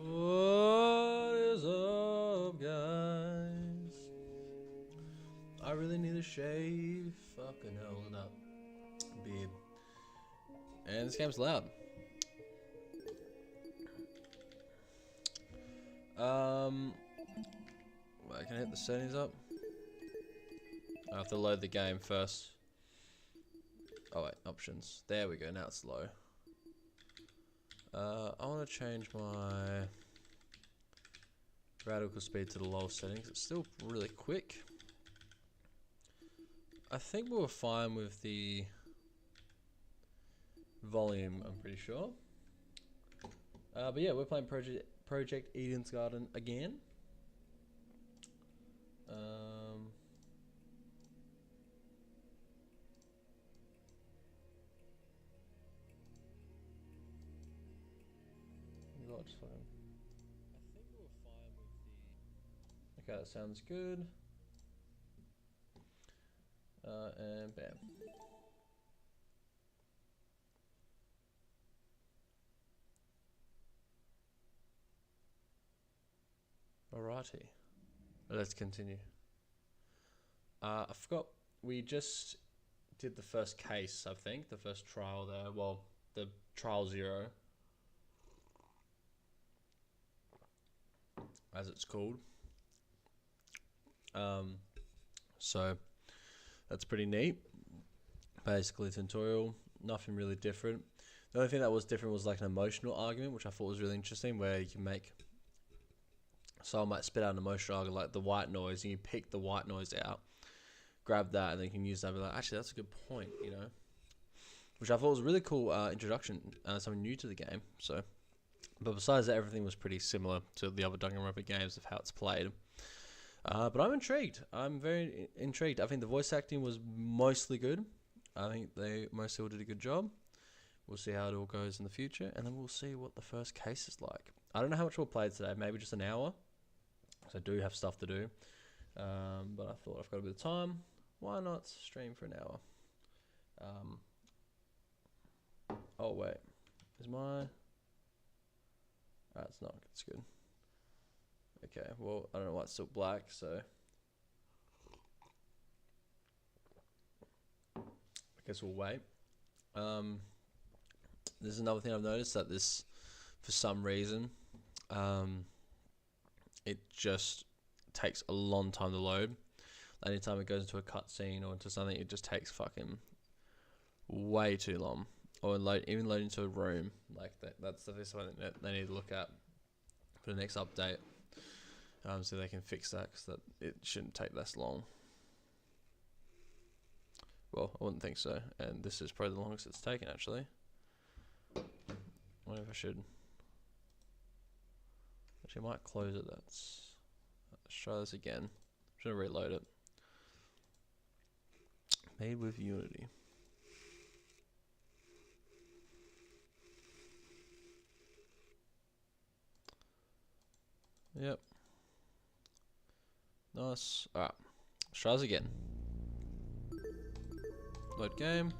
What is up, guys? I really need a shave. Fucking hell, look at that beard. And this game's loud. Wait, can I hit the settings up? I have to load the game first. Oh wait, options. There we go, now it's low. I want to change my radical speed to the lowest settings. It's still really quick. I think we were fine with the volume, I'm pretty sure. But yeah, we're playing Project Eden's Garden again. God, just fucking. I think we were fine with the. Okay, that sounds good. And bam. Alrighty, let's continue. I forgot, we just did the first case, I think, the first trial there. Well, the trial 0, as it's called. So that's pretty neat. Basically, tutorial, nothing really different. The only thing that was different was like an emotional argument, which I thought was really interesting, where you can make. Someone might spit out an emotional argument like the white noise, and you pick the white noise out, grab that, and then you can use that. And be like, actually, that's a good point, you know. Which I thought was a really cool introduction, something new to the game. So, but besides that, everything was pretty similar to the other Danganronpa games of how it's played. But I'm intrigued. I'm very intrigued. I think the voice acting was mostly good. I think they mostly all did a good job. We'll see how it all goes in the future, and then we'll see what the first case is like. I don't know how much we'll play today. Maybe just an hour. So I do have stuff to do. But I thought I've got a bit of time. Why not stream for an hour? Oh wait, is my? It's not. It's good. Okay. Well, I don't know why it's still black. So I guess we'll wait. There's another thing I've noticed, that this, for some reason, it just takes a long time to load. Anytime it goes into a cutscene or into something, it just takes fucking way too long. Or even load into a room. Like that's the first one that they need to look at for the next update. So they can fix that, because it shouldn't take this long. Well, I wouldn't think so. And this is probably the longest it's taken, actually. I wonder if I should. Actually, I might close it. Let's try this again. I'm just gonna reload it. Made with Unity. Yep. Nice. Alright. Let's try this again. Load game.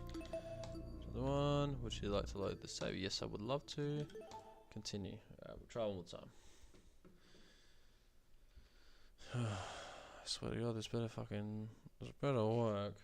Another one. Would you like to load the save? Yes, I would love to. Continue. Alright, we'll try one more time. I swear to God, this better work.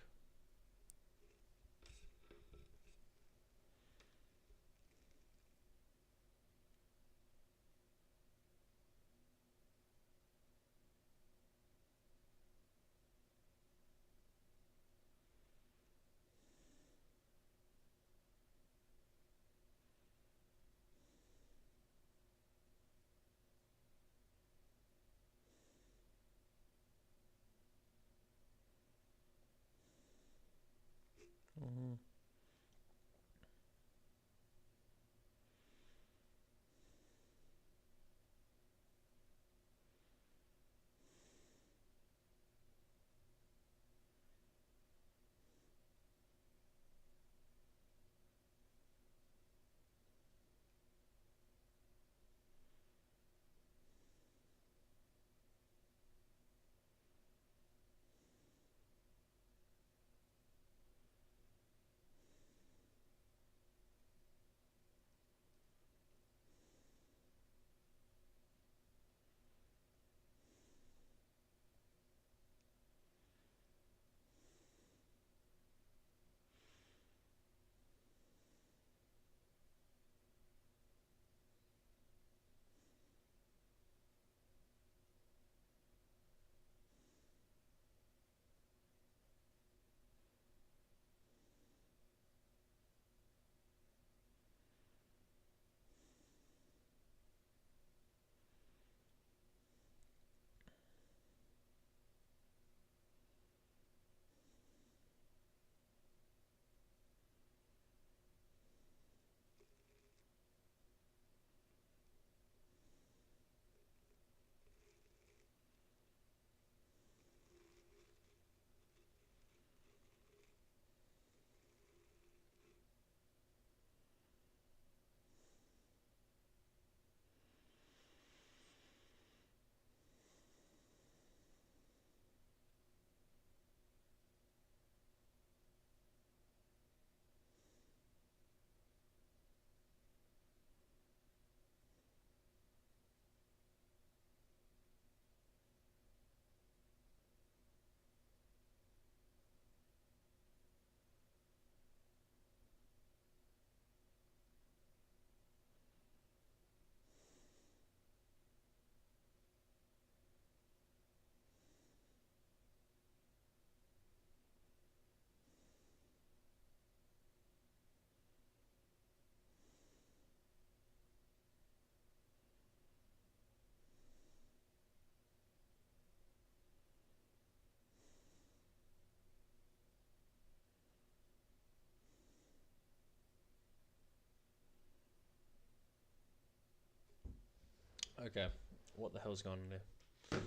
Okay, what the hell's going on there?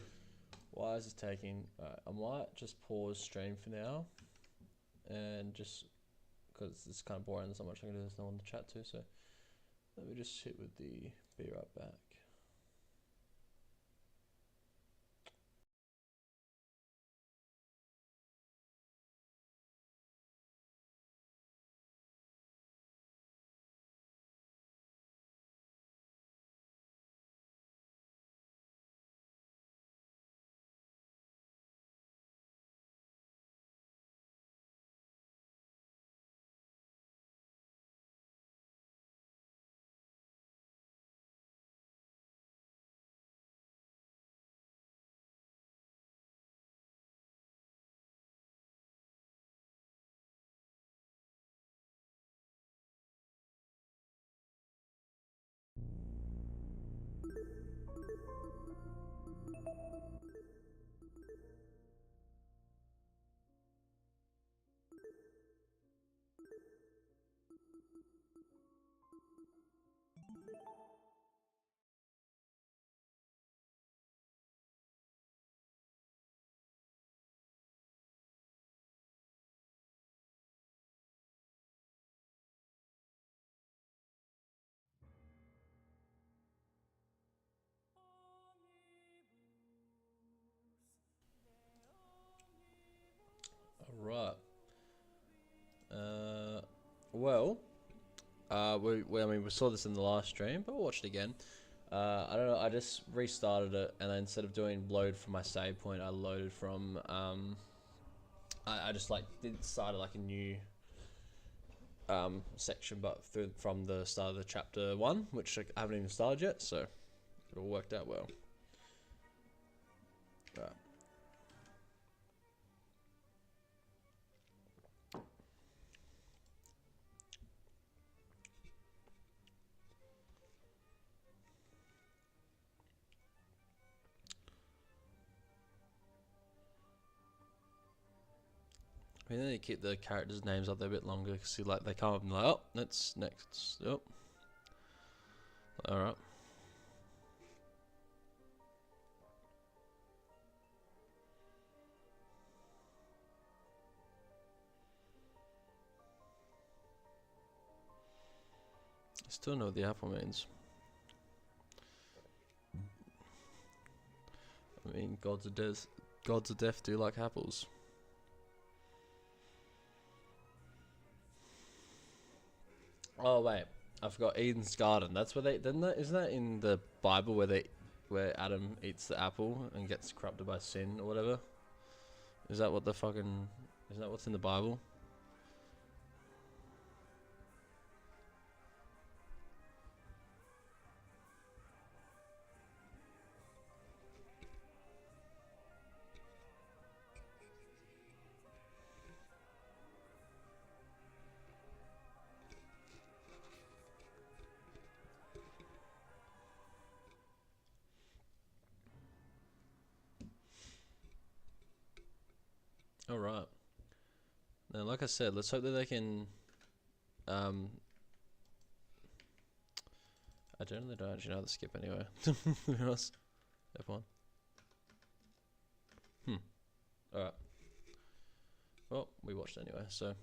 Why is this taking? I might just pause stream for now, and just because it's kind of boring. There's not much I can do. There's no one to chat to, so let me just hit with the be right back. All right. Well, I mean, we saw this in the last stream, but we'll watch it again. I don't know. I just restarted it, and then instead of doing load from my save point, I loaded from. I just like started like a new section, but from the start of the chapter 1, which I haven't even started yet, so it all worked out well. Right. I mean, they keep the characters' names up there a bit longer because like they come up and like, oh, that's next. Yep. All right. I still know what the apple means. I mean, gods of death do like apples. Oh wait, I forgot Eden's garden. That's where isn't that in the Bible where Adam eats the apple and gets corrupted by sin or whatever? Is that what isn't that what's in the Bible? All right. Now, like I said, let's hope that they can. I generally don't actually know how to skip anyway. To be honest, F1. All right. Well, we watched anyway, so.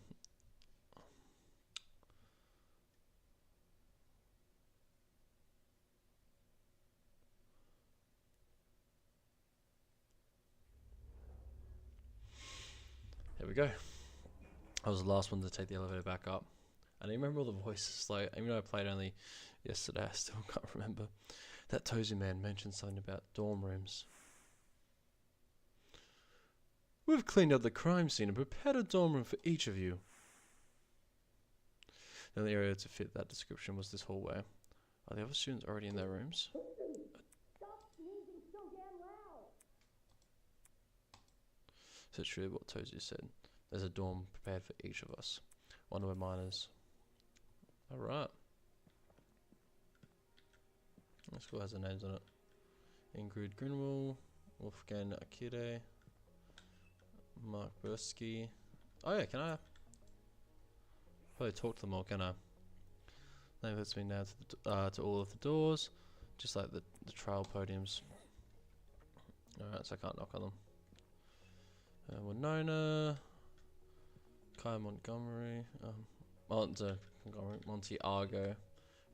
Here we go. I was the last one to take the elevator back up. And I remember all the voices, like, even though I played only yesterday, I still can't remember. That Tozy man mentioned something about dorm rooms. We've cleaned up the crime scene and prepared a dorm room for each of you. The only area to fit that description was this hallway. Are the other students already in their rooms? Stop sneezing so damn loud! So it's true what Tozy said. There's a dorm prepared for each of us. Wonder where mine is. Alright. This school has the names on it. Ingrid Grunwald, Wolfgang Akire, Mark Bursky. Oh yeah, can I probably talk to them all, can I? That lets me now to all of the doors. Just like the trial podiums. Alright, so I can't knock on them. Winona. Kai Montgomery. Monty Argo.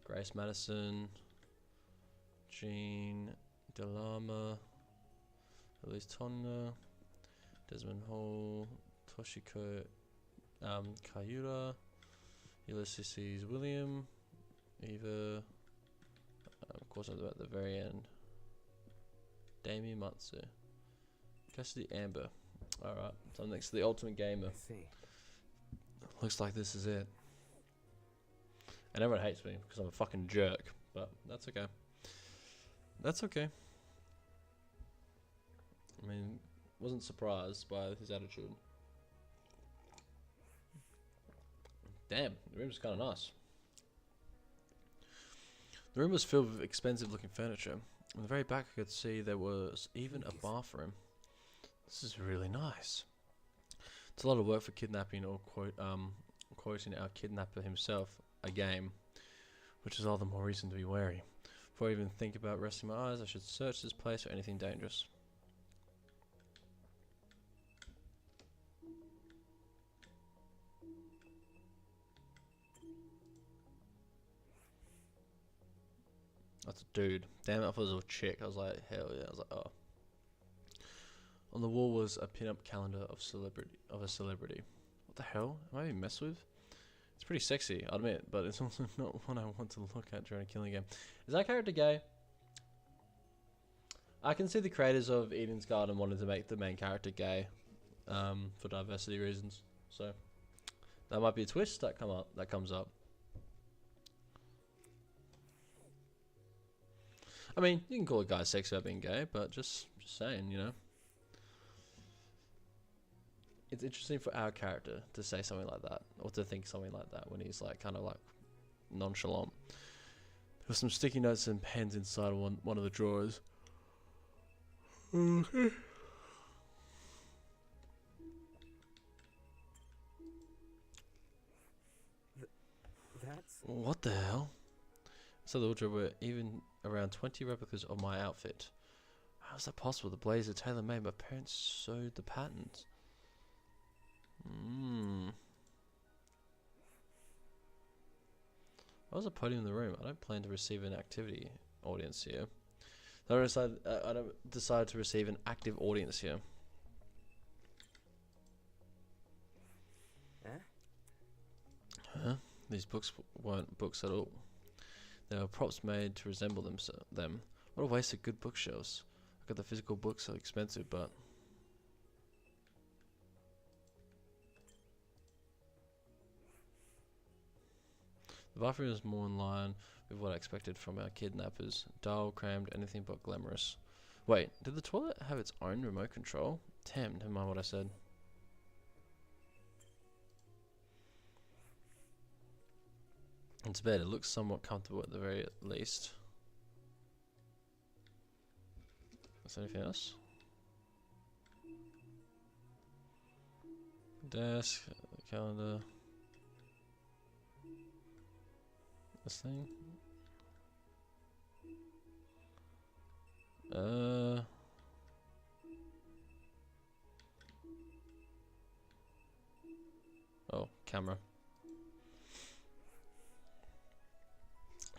Grace Madison. Jean Delama. Elise Tonner. Desmond Hall. Toshiko Kayura. Ulysses William. Eva. Of course, I'm at the very end. Damien Matsu. Cassidy Amber. Alright, so I'm next to the Ultimate Gamer. I see. Looks like this is it. And everyone hates me because I'm a fucking jerk. But that's okay. That's okay. I mean, wasn't surprised by his attitude. Damn, the room's kind of nice. The room was filled with expensive looking furniture. In the very back I could see there was even a bathroom. This is really nice. It's a lot of work for kidnapping or quoting our kidnapper himself a game, which is all the more reason to be wary. Before I even think about resting my eyes, I should search this place for anything dangerous. That's a dude. Damn it, I thought it was a chick. I was like, hell yeah. I was like, oh. On the wall was a pin-up calendar of a celebrity. What the hell? Am I being messed with? It's pretty sexy, I admit, but it's also not one I want to look at during a killing game. Is that character gay? I can see the creators of Eden's Garden wanted to make the main character gay, for diversity reasons. So that might be a twist that comes up. I mean, you can call a guy sexy about being gay, but just saying, you know. It's interesting for our character to say something like that, or to think something like that when he's like kind of like nonchalant. There were some sticky notes and pens inside of one of the drawers. Okay. That's... What the hell? So the wardrobe were even around 20 replicas of my outfit. How is that possible? The blazer tailor-made. My parents sewed the patterns. Why was a podium in the room? I don't plan to receive an activity audience here. I don't decide to receive an active audience here. Huh? These books weren't books at all. They were props made to resemble them. What a waste of good bookshelves. I got the physical books so expensive, but... The bathroom was more in line with what I expected from our kidnappers. Dull, crammed, anything but glamorous. Wait, did the toilet have its own remote control? Damn, never mind what I said. It's bed. It looks somewhat comfortable at the very least. Is there anything else? Desk, calendar. This thing. Oh, camera.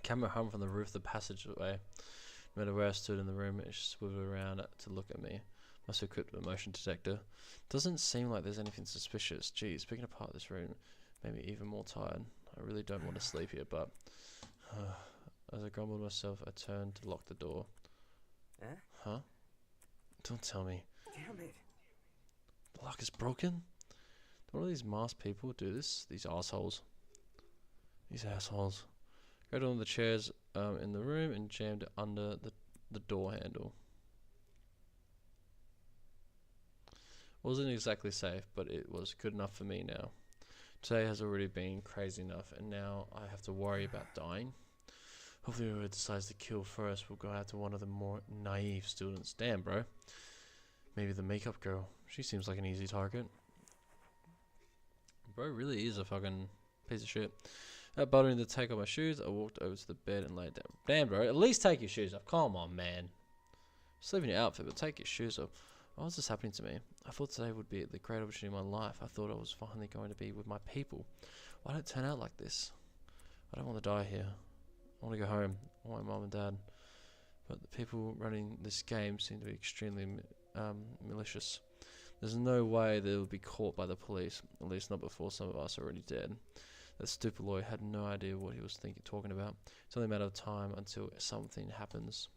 Camera hung from the roof of the passageway. No matter where I stood in the room, it swiveled around to look at me. Must have equipped with a motion detector. Doesn't seem like there's anything suspicious. Geez, picking apart this room made me even more tired. I really don't want to sleep here, but... as I grumbled myself, I turned to lock the door. Huh? Don't tell me. Damn it. The lock is broken? Do all of these masked people do this? These assholes. These assholes. Grabbed one of the chairs in the room and jammed it under the door handle. Wasn't exactly safe, but it was good enough for me now. Today has already been crazy enough, and now I have to worry about dying. Hopefully whoever decides to kill first will go out to one of the more naive students. Damn, bro. Maybe the makeup girl. She seems like an easy target. Bro really is a fucking piece of shit. Bothering to take off my shoes, I walked over to the bed and laid down. Damn, bro, at least take your shoes off. Come on, man. Just leave in your outfit, but take your shoes off. Why was this happening to me? I thought today would be the great opportunity of my life. I thought I was finally going to be with my people. Why did it turn out like this? I don't want to die here. I want to go home. I want my mom and dad. But the people running this game seem to be extremely malicious. There's no way they will be caught by the police, at least not before some of us are already dead. That stupid lawyer had no idea what he was talking about. It's only a matter of time until something happens.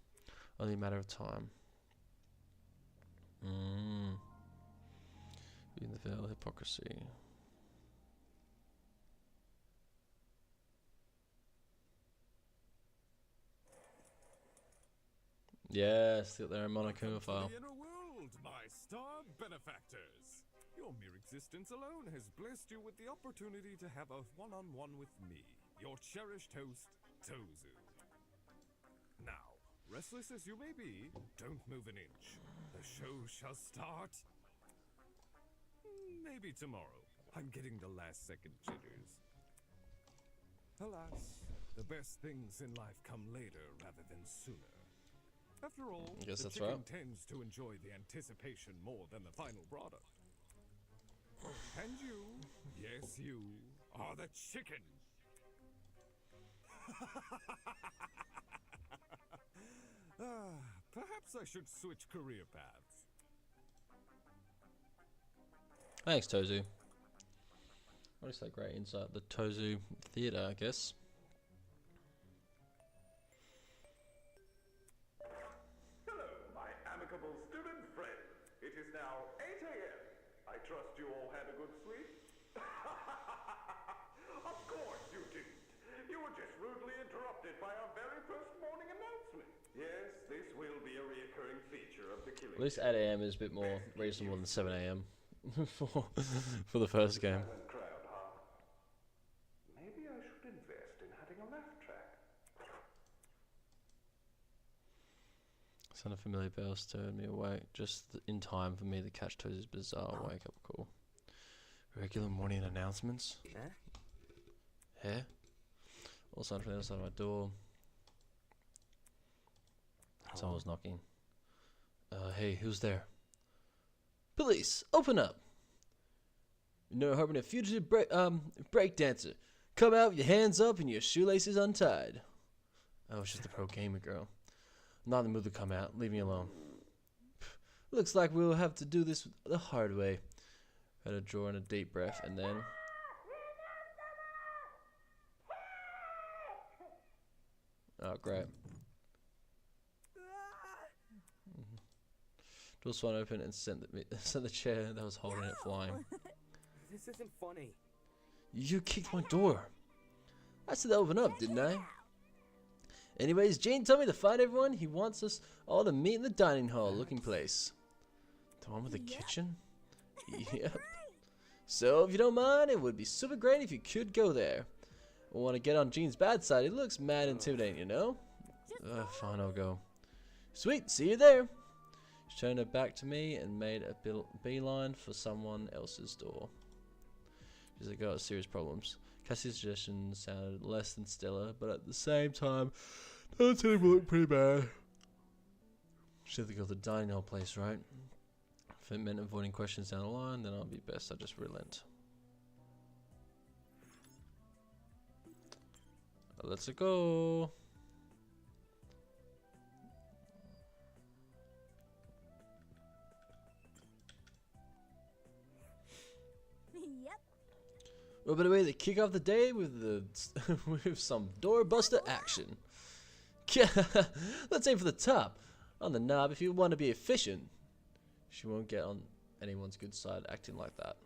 Only a matter of time. In the veil of hypocrisy. Yes, they're a Monokuma file. The inner world, my star benefactors. Your mere existence alone has blessed you with the opportunity to have a one-on-one with me, your cherished host, Tozu. Now, restless as you may be, don't move an inch. The show shall start. Maybe tomorrow. I'm getting the last-second jitters. Alas, the best things in life come later rather than sooner. After all, I guess the that's chicken right. tends to enjoy the anticipation more than the final product. And you, yes you, are the chicken. Perhaps I should switch career paths. Thanks, Tozu. What is that great insight? The Tozu Theatre, I guess. Hello, my amicable student friend. It is now 8 a.m. I trust you all had a good sleep? Of course you didn't. You were just rudely interrupted by our very first morning announcement. Yes, this will be a reoccurring feature of the Killing. At least 8 a.m. is a bit more reasonable than 7 a.m. for the first game. Silent crowd, huh? Maybe I should invest in adding a laugh track. Sound of familiar bells stirred me awake, just in time for me to catch Tozu's bizarre wake-up call. Regular morning announcements? Huh? Hair? All sound from the other side of my door. Someone was knocking. Hey, who's there? Police, open up! You're harbing a fugitive break dancer. Come out with your hands up and your shoelaces untied. Oh, it's just the pro gamer girl. I'm not in the mood to come out. Leave me alone. Looks like we'll have to do this the hard way. Had to draw in a deep breath and then. Oh, great. Door swung open and sent the chair that was holding it flying. This isn't funny. You kicked my door. I said to open up, didn't I? Anyways, Gene told me to find everyone. He wants us all to meet in the dining hall looking place. The one with the kitchen? Yep. So, if you don't mind, it would be super great if you could go there. I want to get on Gene's bad side. He looks mad intimidating, you know? Fine, I'll go. Sweet, see you there. She turned her back to me and made a beeline for someone else's door. She's like, got serious problems. Cassie's suggestion sounded less than stellar, but at the same time, don't tell him look pretty bad. She had to go to the dining hall place, right? If it meant avoiding questions down the line, then I'll be best I just relent. Let's go. Yep. Well, by the way, they kick off the day with with some doorbuster action. Let's aim for the top. On the knob, if you want to be efficient. She won't get on anyone's good side acting like that.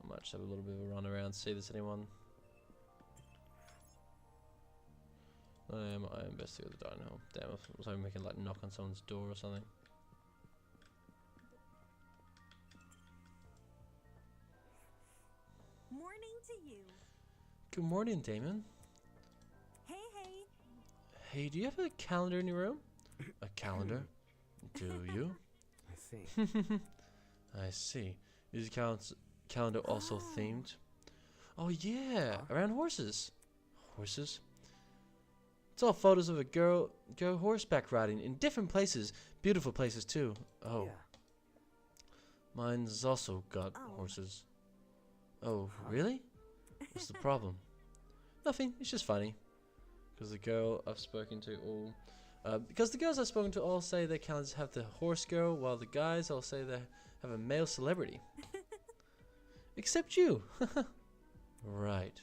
I might just have a little bit of a run around, see if there's anyone. I investigate the dining hall. Damn, I was hoping we can like knock on someone's door or something. Morning to you. Good morning, Damon. Hey, hey. Hey, do you have a calendar in your room? A calendar? Do you? I see. I see. Is the calendar also themed? Oh yeah, around horses. Horses? It's all photos of a girl horseback riding in different places. Beautiful places too. Oh. Yeah. Mine's also got horses. Oh, really? What's the problem? Nothing, it's just funny. Because the girl I've spoken to all... because the girls I've spoken to all say their calendars have the horse girl, while the guys all say they have a male celebrity. Except you. Right.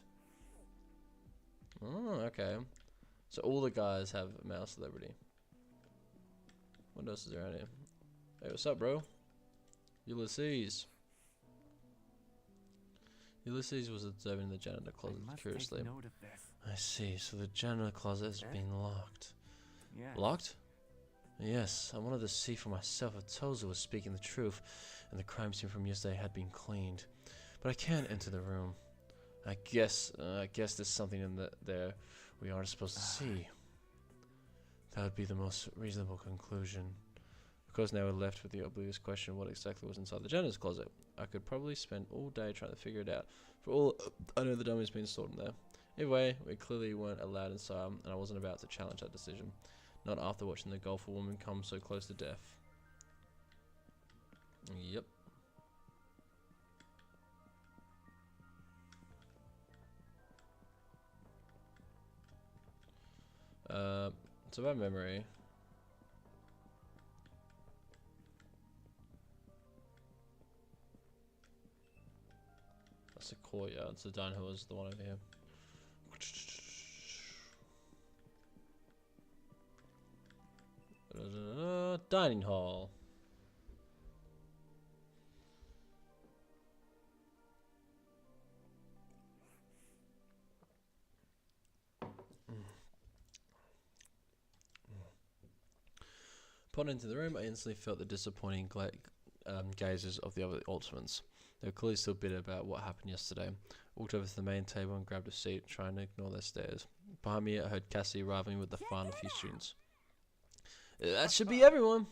Oh, okay. So all the guys have a male celebrity. What else is around here? Hey, what's up, bro? Ulysses. Ulysses was observing the janitor closet curiously. Note of this. I see. So the janitor closet has been locked. Yeah. Locked? Yes. I wanted to see for myself if Toza was speaking the truth, and the crime scene from yesterday had been cleaned. But I can't enter the room. I guess there's something in there we aren't supposed to see. That would be the most reasonable conclusion. Of course, now we're left with the oblivious question: what exactly was inside the janitor's closet? I could probably spend all day trying to figure it out. For all I know, the dummy's been stored in there. Either way, we clearly weren't allowed inside, and I wasn't about to challenge that decision. Not after watching the golfer woman come so close to death. Yep. It's about memory. That's the courtyard. It's the dining hall is the one over here. Dining hall. Upon entering the room, I instantly felt the disappointing gazes of the other Ultimans. They were clearly still bitter about what happened yesterday. Walked over to the main table and grabbed a seat, trying to ignore their stares. Behind me, I heard Cassie arriving with the final few students. That should be everyone.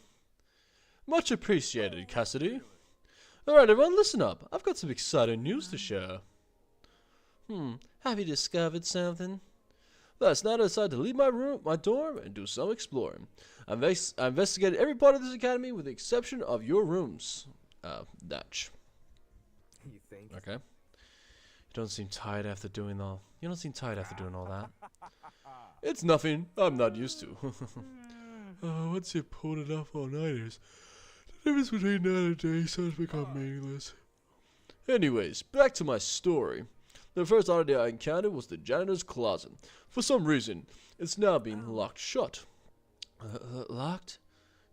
Much appreciated, Cassidy. Alright, everyone, listen up. I've got some exciting news to share. Have you discovered something? Last night I decided to leave my dorm, and do some exploring. I investigated every part of this academy with the exception of your rooms. Dutch. You think? Okay. You don't seem tired after doing all that. It's nothing. I'm not used to. Once you pulled enough all-nighters, the difference between night and day starts to become meaningless. Anyways, back to my story. The first oddity I encountered was the janitor's closet. For some reason, it's now being locked shut. Locked?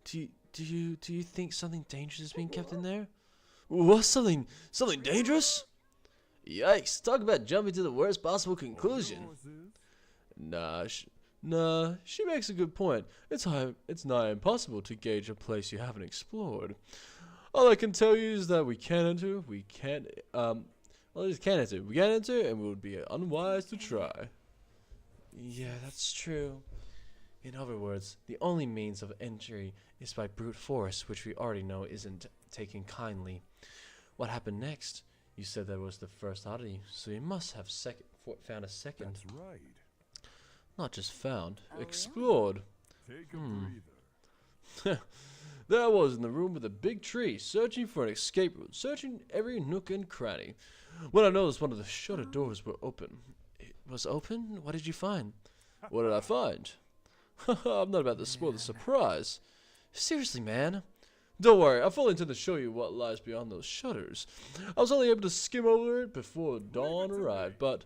Do you think something dangerous is being kept in there? What? Something dangerous? Yikes! Talk about jumping to the worst possible conclusion. Nah, she makes a good point. It's nigh impossible to gauge a place you haven't explored. All I can tell you is that we can't enter, and we would be unwise to try. Yeah, that's true. In other words, the only means of entry is by brute force, which we already know isn't taken kindly. What happened next? You said that was the first oddity, so you must have found a second. That's right. Not just found, explored. Take a breather. There I was in the room with a big tree, searching for an escape route, searching every nook and cranny. When I noticed one of the shutter doors were open. It was open? What did you find? What did I find? I'm not about to spoil the surprise. Seriously, man. Don't worry, I fully intend to show you what lies beyond those shutters. I was only able to skim over it before dawn arrived, but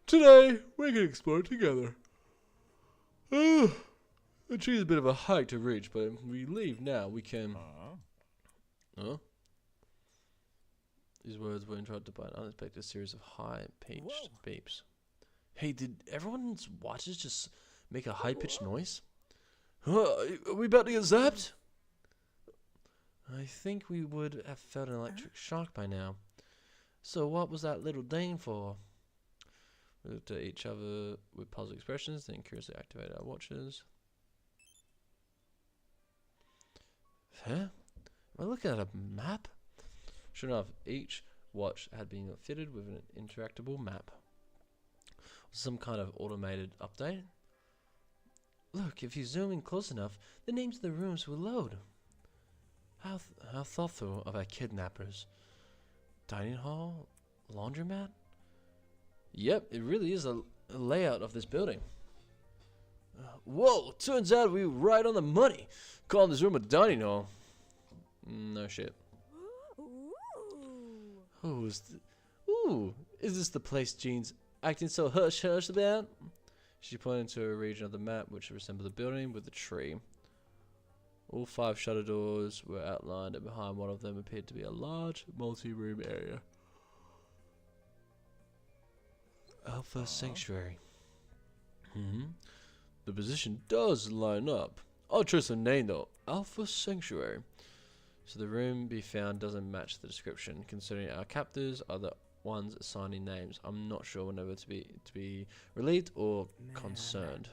today we can explore it together. The tree is a bit of a hike to reach, but if we leave now, we can... Huh? These words were interrupted by an unexpected series of high-pitched beeps. Hey, did everyone's watches just make a high-pitched noise? Are we about to get zapped? I think we would have felt an electric shock by now. So what was that little ding for? We looked at each other with puzzled expressions, then curiously activated our watches. Huh? Am I looking at a map? Sure enough, each watch had been fitted with an interactable map. Some kind of automated update. Look, if you zoom in close enough, the names of the rooms will load. How thoughtful of our kidnappers. Dining hall? Laundromat? Yep, it really is a layout of this building. Whoa, turns out we were right on the money. Calling this room a dining hall. No shit. Ooh, is this the place Jean's acting so hush-hush about? She pointed to a region of the map which resembled a building with a tree. All 5 shutter doors were outlined, and behind one of them appeared to be a large multi-room area. Alpha Sanctuary. The position does line up. I'll trust the name though. Alpha Sanctuary. So the room be found doesn't match the description, considering our captors are the ones assigning names. I'm not sure whenever to be relieved or concerned.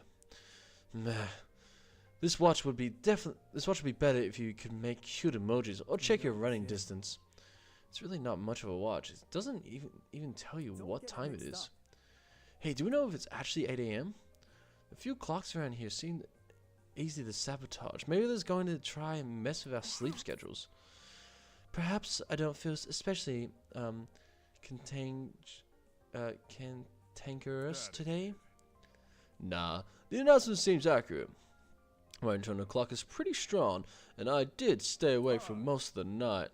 Meh. This watch would be better if you could make cute emojis or check your running distance. It's really not much of a watch. It doesn't even tell you what time it is. Hey, do we know if it's actually 8 AM? A few clocks around here seem easy to sabotage. Maybe they're going to try and mess with our sleep schedules. Perhaps I don't feel especially cantankerous today. Nah, the announcement seems accurate. My internal clock is pretty strong, and I did stay awake for most of the night.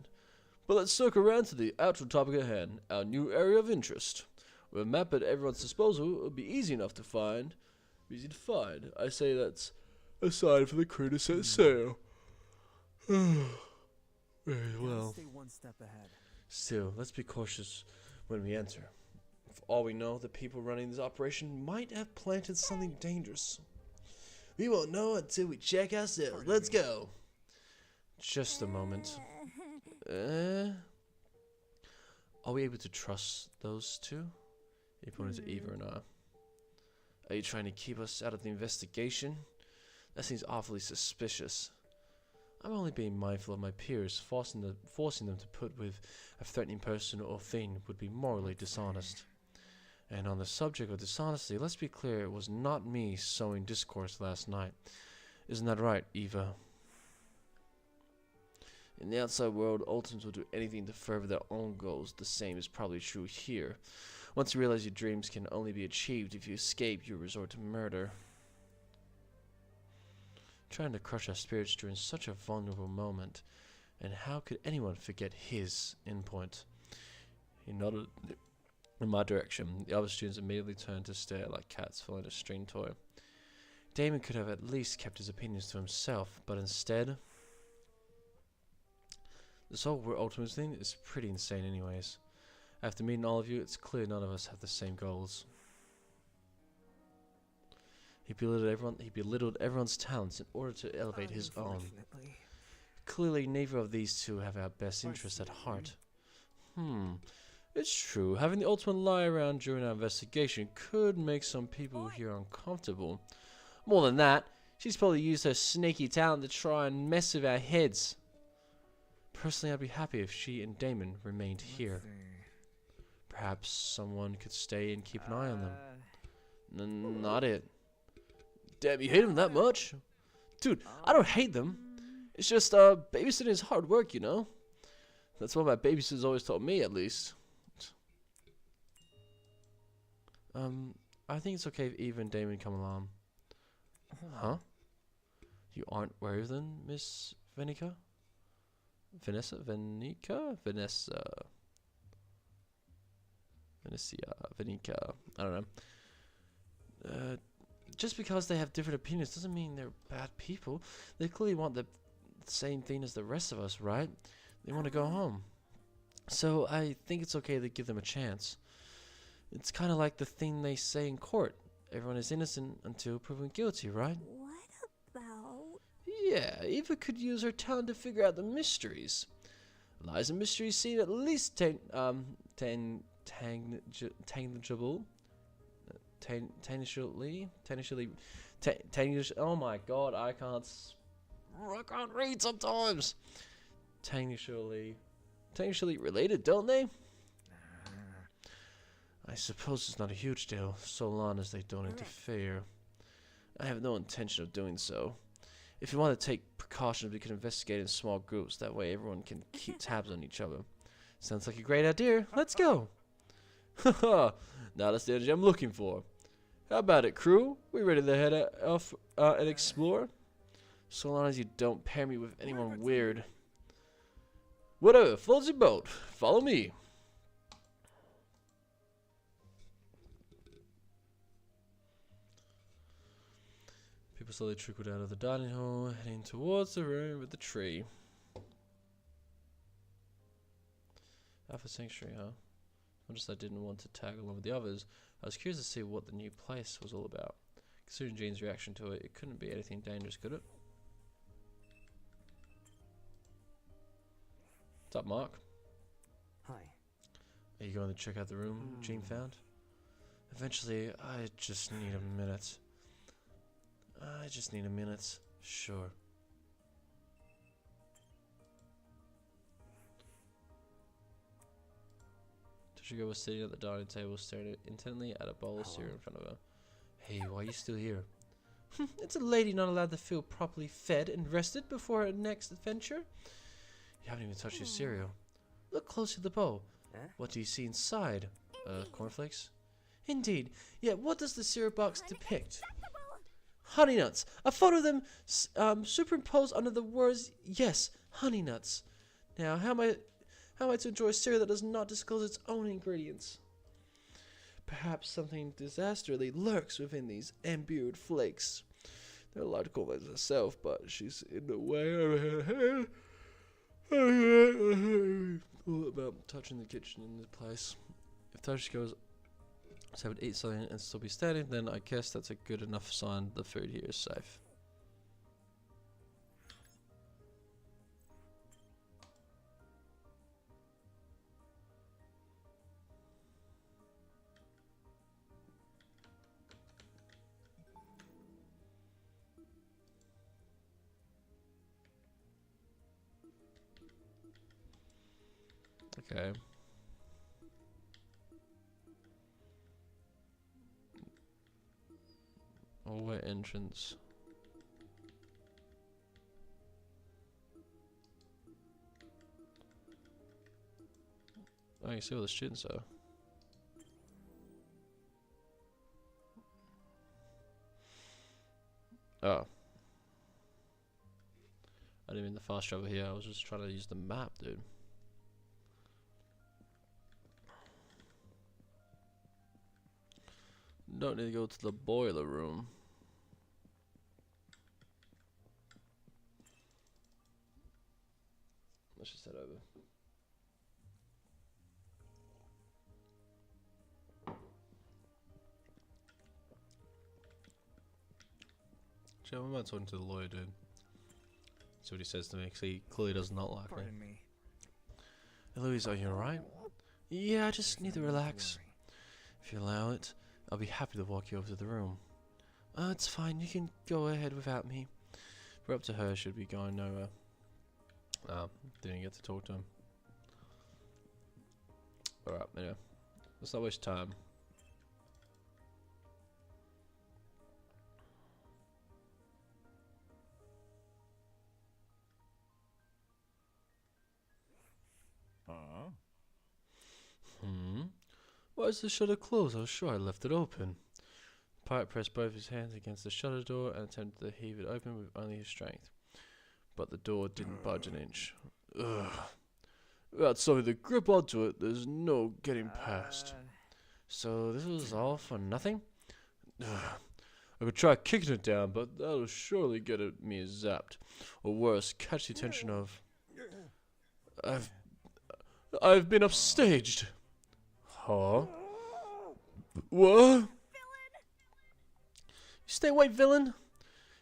But let's circle around to the actual topic at hand, our new area of interest. With a map at everyone's disposal, it would be easy to find. I say that's a sign for the crew to set sail. Very well. Stay one step ahead. Still, let's be cautious when we enter. For all we know, the people running this operation might have planted something dangerous. We won't know until we check ourselves. Let's go. Just a moment. Are we able to trust those two? He pointed to Eva and I. Are you trying to keep us out of the investigation? That seems awfully suspicious. I'm only being mindful of my peers. Forcing them to put with a threatening person or thing would be morally dishonest. And on the subject of dishonesty, let's be clear, it was not me sowing discourse last night. Isn't that right, Eva? In the outside world, Ultims will do anything to further their own goals. The same is probably true here. Once you realize your dreams can only be achieved if you escape, you resort to murder. Trying to crush our spirits during such a vulnerable moment. And how could anyone forget his endpoint? He nodded in my direction. The other students immediately turned to stare like cats following a string toy. Damon could have at least kept his opinions to himself, but instead... This whole We're Ultimates thing is pretty insane anyways. After meeting all of you, it's clear none of us have the same goals. He belittled everyone's talents in order to elevate his own. Clearly neither of these two have our best interests at heart. It's true, having the Ultimate lie around during our investigation could make some people here uncomfortable. More than that, she's probably used her sneaky talent to try and mess with our heads. Personally, I'd be happy if she and Damon remained here. Perhaps someone could stay and keep an eye on them. Not it. Damn, you hate them that much? Dude, I don't hate them. It's just, babysitting is hard work, you know? That's what my babysitters always told me, at least. I think it's okay if Eva and Damon come along. Huh? You aren't wary of them, Miss Venica? Vanessa? Venica. I don't know. Just because they have different opinions doesn't mean they're bad people. They clearly want the same thing as the rest of us, right? They want to go home. So I think it's okay to give them a chance. It's kind of like the thing they say in court. Everyone is innocent until proven guilty, right? What about? Yeah, Eva could use her talent to figure out the mysteries. Lies and mysteries seem at least tangible. Oh my god, I can't read sometimes. Tangentially related, don't they? I suppose it's not a huge deal, so long as they don't interfere. I have no intention of doing so. If you want to take precautions, we can investigate in small groups. That way everyone can keep tabs on each other. Sounds like a great idea. Let's go. Haha, now that's the energy I'm looking for. How about it, crew? We ready to head off and explore? So long as you don't pair me with anyone weird. Whatever, floats your boat. Follow me. People slowly trickled out of the dining hall, heading towards the room with the tree. Alpha Sanctuary, huh? Noticed I didn't want to tag along with the others. I was curious to see what the new place was all about. Considering Jean's reaction to it, it couldn't be anything dangerous, could it? What's up, Mark? Hi. Are you going to check out the room Jean found? Eventually, I just need a minute. Sure. Toshigo was sitting at the dining table, staring intently at a bowl of cereal in front of her. Hey, why are you still here? It's a lady not allowed to feel properly fed and rested before her next adventure. You haven't even touched your cereal. Look closely at the bowl. What do you see inside? Cornflakes? Indeed. Yet what does the cereal box depict? Honey nuts. A photo of them superimposed under the words, yes, honey nuts. Now, how am I to enjoy a cereal that does not disclose its own ingredients? Perhaps something disastrously lurks within these imbued flakes. They're allowed to call it herself, but she's in the way of her. All about touching the kitchen in the place. If Toshiko's so would eat something and still be standing, then I guess that's a good enough sign the food here is safe. Okay. Hallway entrance. Oh, you see all the students are. Oh. I didn't mean the fast travel here, I was just trying to use the map, dude. Don't need to go to the boiler room. Let's just head over. Actually, I'm talking to the lawyer, dude. See what he says to me, because he clearly does not like me. Pardon me. Eloise, are you alright? Yeah, I just need to relax. If you allow it, I'll be happy to walk you over to the room. It's fine, you can go ahead without me. We're up to her, should be going nowhere. Didn't get to talk to him. Alright, anyway. Let's not waste time. Huh? Why is the shutter closed? I was sure I left it open. The pirate pressed both his hands against the shutter door and attempted to heave it open with only his strength. But the door didn't budge an inch. Ugh. Without something to grip onto it, there's no getting past. So this was all for nothing? Ugh. I could try kicking it down, but that'll surely get at me zapped. Or worse, catch the attention of... I've been upstaged. Huh? What? Villain! Stay away, villain!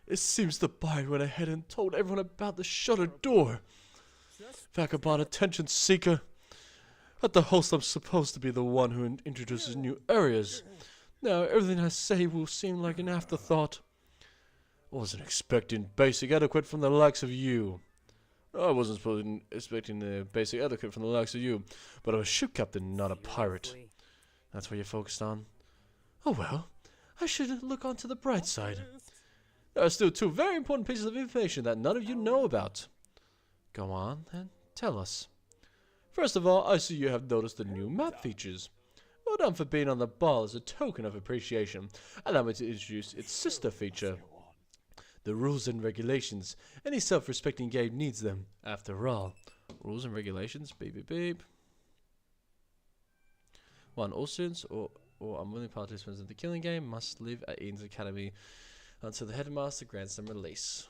It seems the bard went ahead and told everyone about the shutter door. Vagabond attention seeker. At the host, I'm supposed to be the one who introduces new areas. Now everything I say will seem like an afterthought. I wasn't expecting basic etiquette from the likes of you. I wasn't expecting the basic etiquette from the likes of you, but I'm a ship captain, not a pirate. That's what you're focused on? Oh well, I should look onto the bright side. There are still two very important pieces of information that none of you know about. Go on, then. Tell us. First of all, I see you have noticed the new map features. Well done for being on the ball as a token of appreciation. Allow me to introduce its sister feature. The rules and regulations. Any self-respecting game needs them, after all. Rules and regulations, beep beep beep. 1. All students or unwilling participants in the killing game must live at Eden's Academy until the headmaster grants them release.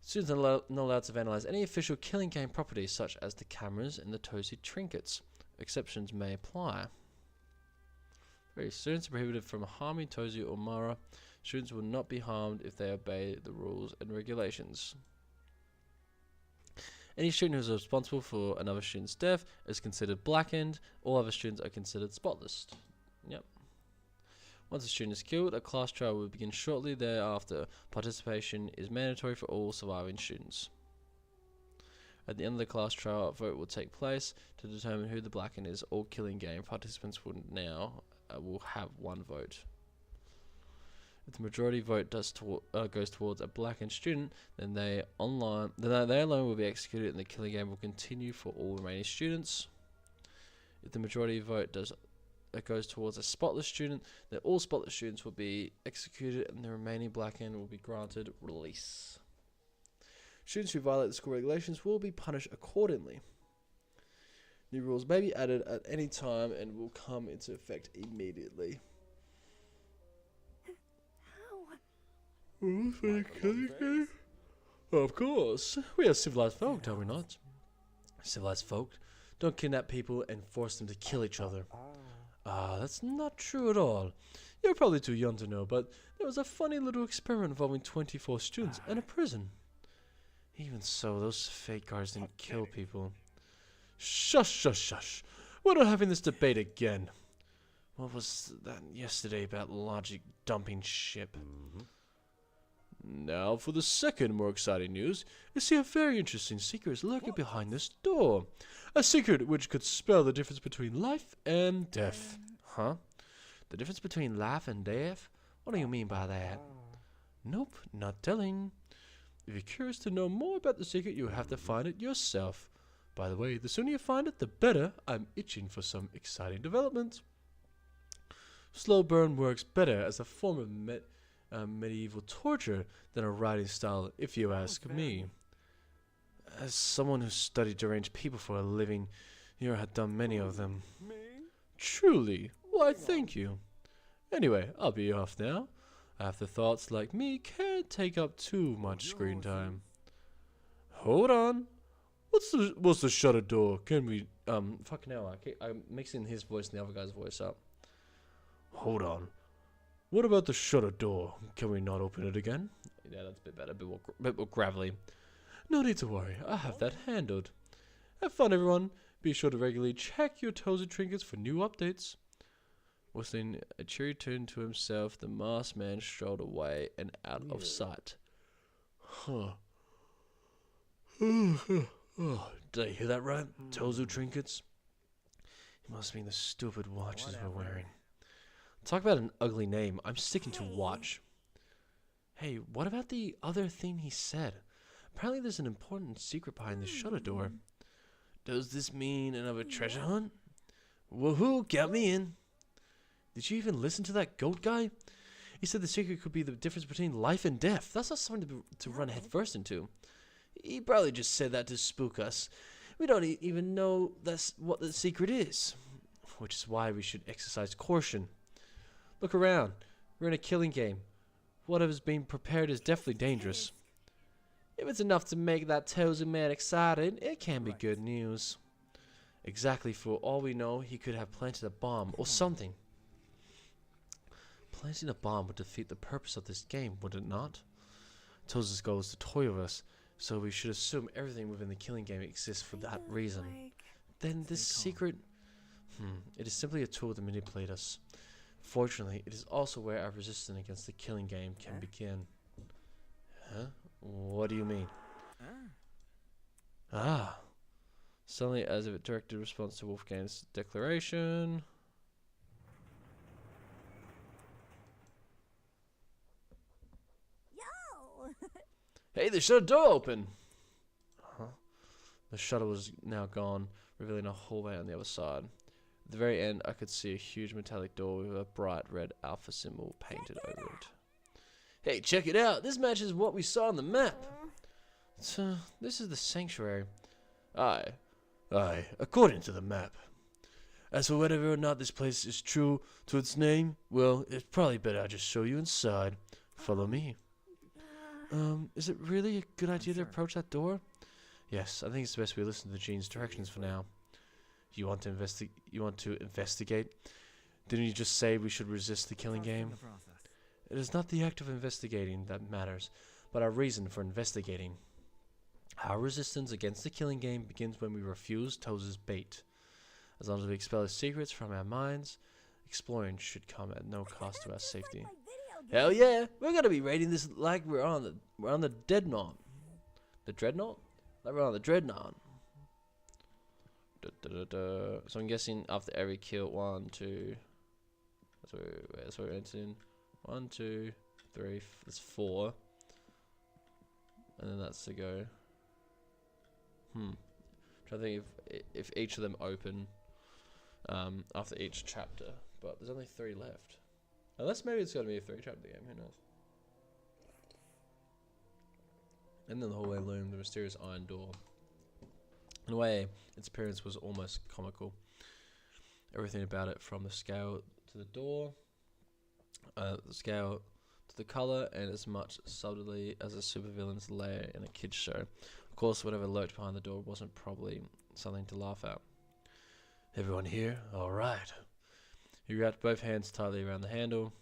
Students are not allowed to vandalize any official killing game properties such as the cameras and the Tozy trinkets. Exceptions may apply. 3. Students are prohibited from harming Tozy or Mara. Students will not be harmed if they obey the rules and regulations. Any student who is responsible for another student's death is considered blackened. All other students are considered spotless. Yep. Once a student is killed, a class trial will begin shortly thereafter. Participation is mandatory for all surviving students. At the end of the class trial, a vote will take place to determine who the blackened is. All killing game participants will now have one vote. If the majority vote goes towards a blackened student, then they alone will be executed, and the killing game will continue for all remaining students. If the majority vote goes towards a spotless student, then all spotless students will be executed, and the remaining blackened will be granted release. Students who violate the school regulations will be punished accordingly. New rules may be added at any time and will come into effect immediately. Of course. We are civilized folk, are we not? Civilized folk don't kidnap people and force them to kill each other. That's not true at all. You're probably too young to know, but there was a funny little experiment involving 24 students and a prison. Even so, those fake guards didn't kill people. Shush, shush, shush. We're not having this debate again. What was that yesterday about logic dumping ship? Now for the second more exciting news. You see, a very interesting secret is lurking behind this door. A secret which could spell the difference between life and death. Huh? The difference between life and death? What do you mean by that? Nope, not telling. If you're curious to know more about the secret, you'll have to find it yourself. By the way, the sooner you find it, the better. I'm itching for some exciting development. Slow burn works better as a form of medieval torture than a writing style, if you ask me. As someone who studied deranged people for a living, you had done many of them. Me? Truly? Why, thank you. Anyway, I'll be off now. Afterthoughts like me can't take up too much screen time. Hold on. What's the shutter door? Can we fucking hell, I'm mixing his voice and the other guy's voice up. Hold on. What about the shutter door? Can we not open it again? Yeah, that's a bit better, a bit more gravelly. No need to worry, I have that handled. Have fun, everyone. Be sure to regularly check your Tozy trinkets for new updates. Whistling a cheery tune to himself, the masked man strolled away and out of sight. Huh. Oh, did I hear that right? Tozy trinkets? It must mean the stupid watches we're wearing. Talk about an ugly name. I'm sticking to watch. Hey, what about the other thing he said? Apparently there's an important secret behind the shutter door. Does this mean another treasure hunt? Woohoo, get me in. Did you even listen to that goat guy? He said the secret could be the difference between life and death. That's not something to run headfirst into. He probably just said that to spook us. We don't even know that's what the secret is. Which is why we should exercise caution. Look around. We're in a killing game. Whatever's being prepared is definitely dangerous. If it's enough to make that Tozy man excited, it can be good news. Exactly, for all we know, he could have planted a bomb or something. Planting a bomb would defeat the purpose of this game, would it not? Tozy's goal is to toy with us, so we should assume everything within the killing game exists for that reason. Then this secret... it is simply a tool to manipulate us. Fortunately, it is also where our resistance against the killing game can begin. Huh? What do you mean? Suddenly, as if it directed response to Wolfgang's declaration. Hey, the shutter door open! Huh? The shutter was now gone, revealing a hallway on the other side. At the very end, I could see a huge metallic door with a bright red alpha symbol painted over it. Hey, check it out! This matches what we saw on the map! So, this is the sanctuary. Aye, according to the map. As for whether or not this place is true to its name, well, it's probably better I just show you inside. Follow me. Is it really a good idea to approach that door? Yes, I think it's the best we listen to the gene's directions for now. You want to investigate? Didn't you just say we should resist the killing game? It is not the act of investigating that matters, but our reason for investigating. Our resistance against the killing game begins when we refuse Toza's bait. As long as we expel his secrets from our minds, exploring should come at no cost to our safety. Hell yeah! We're gonna be raiding this like we're on the Dreadnought. The Dreadnought? Like we're on the Dreadnought. So I'm guessing after every kill, 1, 2. That's where we're entering. 1, 2, 3. That's 4. And then that's to go. Trying to think if each of them open after each chapter, but there's only 3 left. Unless maybe it's gonna be a 3-chapter game. Who knows? And then the hallway loomed, the mysterious iron door. In a way, its appearance was almost comical. Everything about it, from the scale to the door, the scale to the color, and as much subtly as a supervillain's lair in a kids' show. Of course, whatever lurked behind the door wasn't probably something to laugh at. Everyone here? All right. He wrapped both hands tightly around the handle.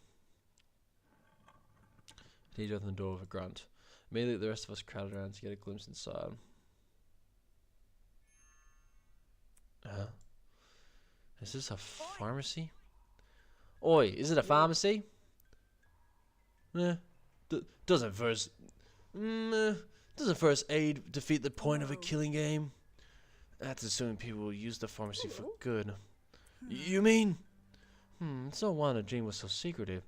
He opened the door with a grunt. Immediately, the rest of us crowded around to get a glimpse inside. Is this a pharmacy? Oi, is it a pharmacy? Doesn't first aid defeat the point of a killing game? That's assuming people will use the pharmacy for good. You mean? It's no wonder Jean was so secretive.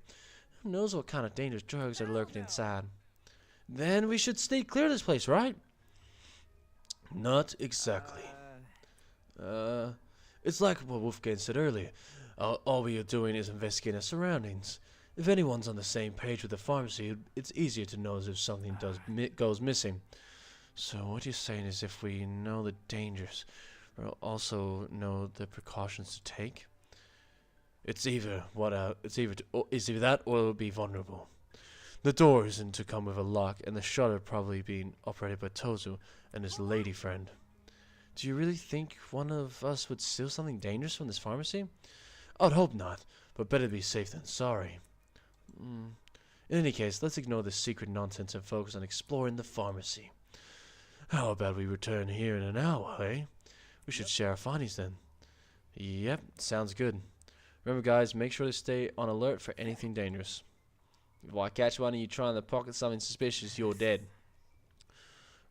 Who knows what kind of dangerous drugs are lurking inside? Then we should stay clear of this place, right? Not exactly. It's like what Wolfgang said earlier. All we are doing is investigating our surroundings. If anyone's on the same page with the pharmacy, it's easier to know if something goes missing. So what you're saying is, if we know the dangers, we'll also know the precautions to take. It's either that, or it'll be vulnerable. The door isn't to come with a lock, and the shutter probably being operated by Tozu and his lady friend. Do you really think one of us would steal something dangerous from this pharmacy? I would hope not, but better be safe than sorry. In any case, let's ignore this secret nonsense and focus on exploring the pharmacy. How about we return here in an hour, eh? We should share our findings then. Yep, sounds good. Remember guys, make sure to stay on alert for anything dangerous. If I catch one of you trying to pocket something suspicious, you're dead.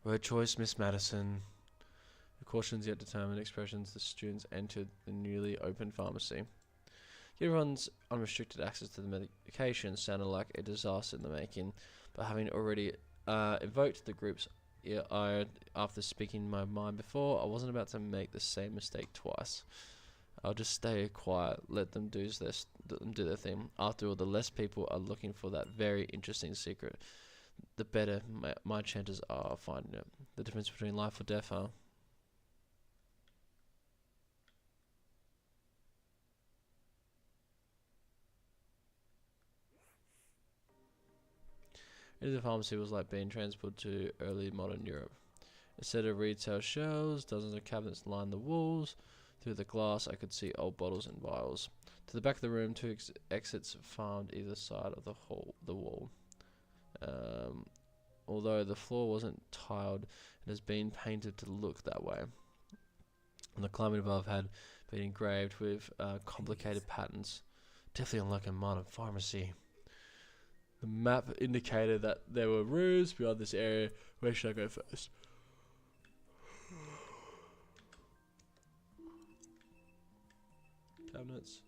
Word choice, Miss Madison. The cautions yet determined expressions the students entered the newly opened pharmacy. Everyone's unrestricted access to the medication sounded like a disaster in the making, but having already evoked the group's ire after speaking my mind before, I wasn't about to make the same mistake twice. I'll just stay quiet, let them do their thing. After all, the less people are looking for that very interesting secret, the better my chances are of finding it. The difference between life or death, huh? The pharmacy was like being transported to early modern Europe. Instead of retail shelves, dozens of cabinets lined the walls. Through the glass, I could see old bottles and vials. To the back of the room, 2 exits formed either side of the wall. Although the floor wasn't tiled, it has been painted to look that way. And the climbing above had been engraved with complicated patterns. Definitely unlike a modern pharmacy. The map indicated that there were rooms beyond this area. Where should I go first? Cabinets.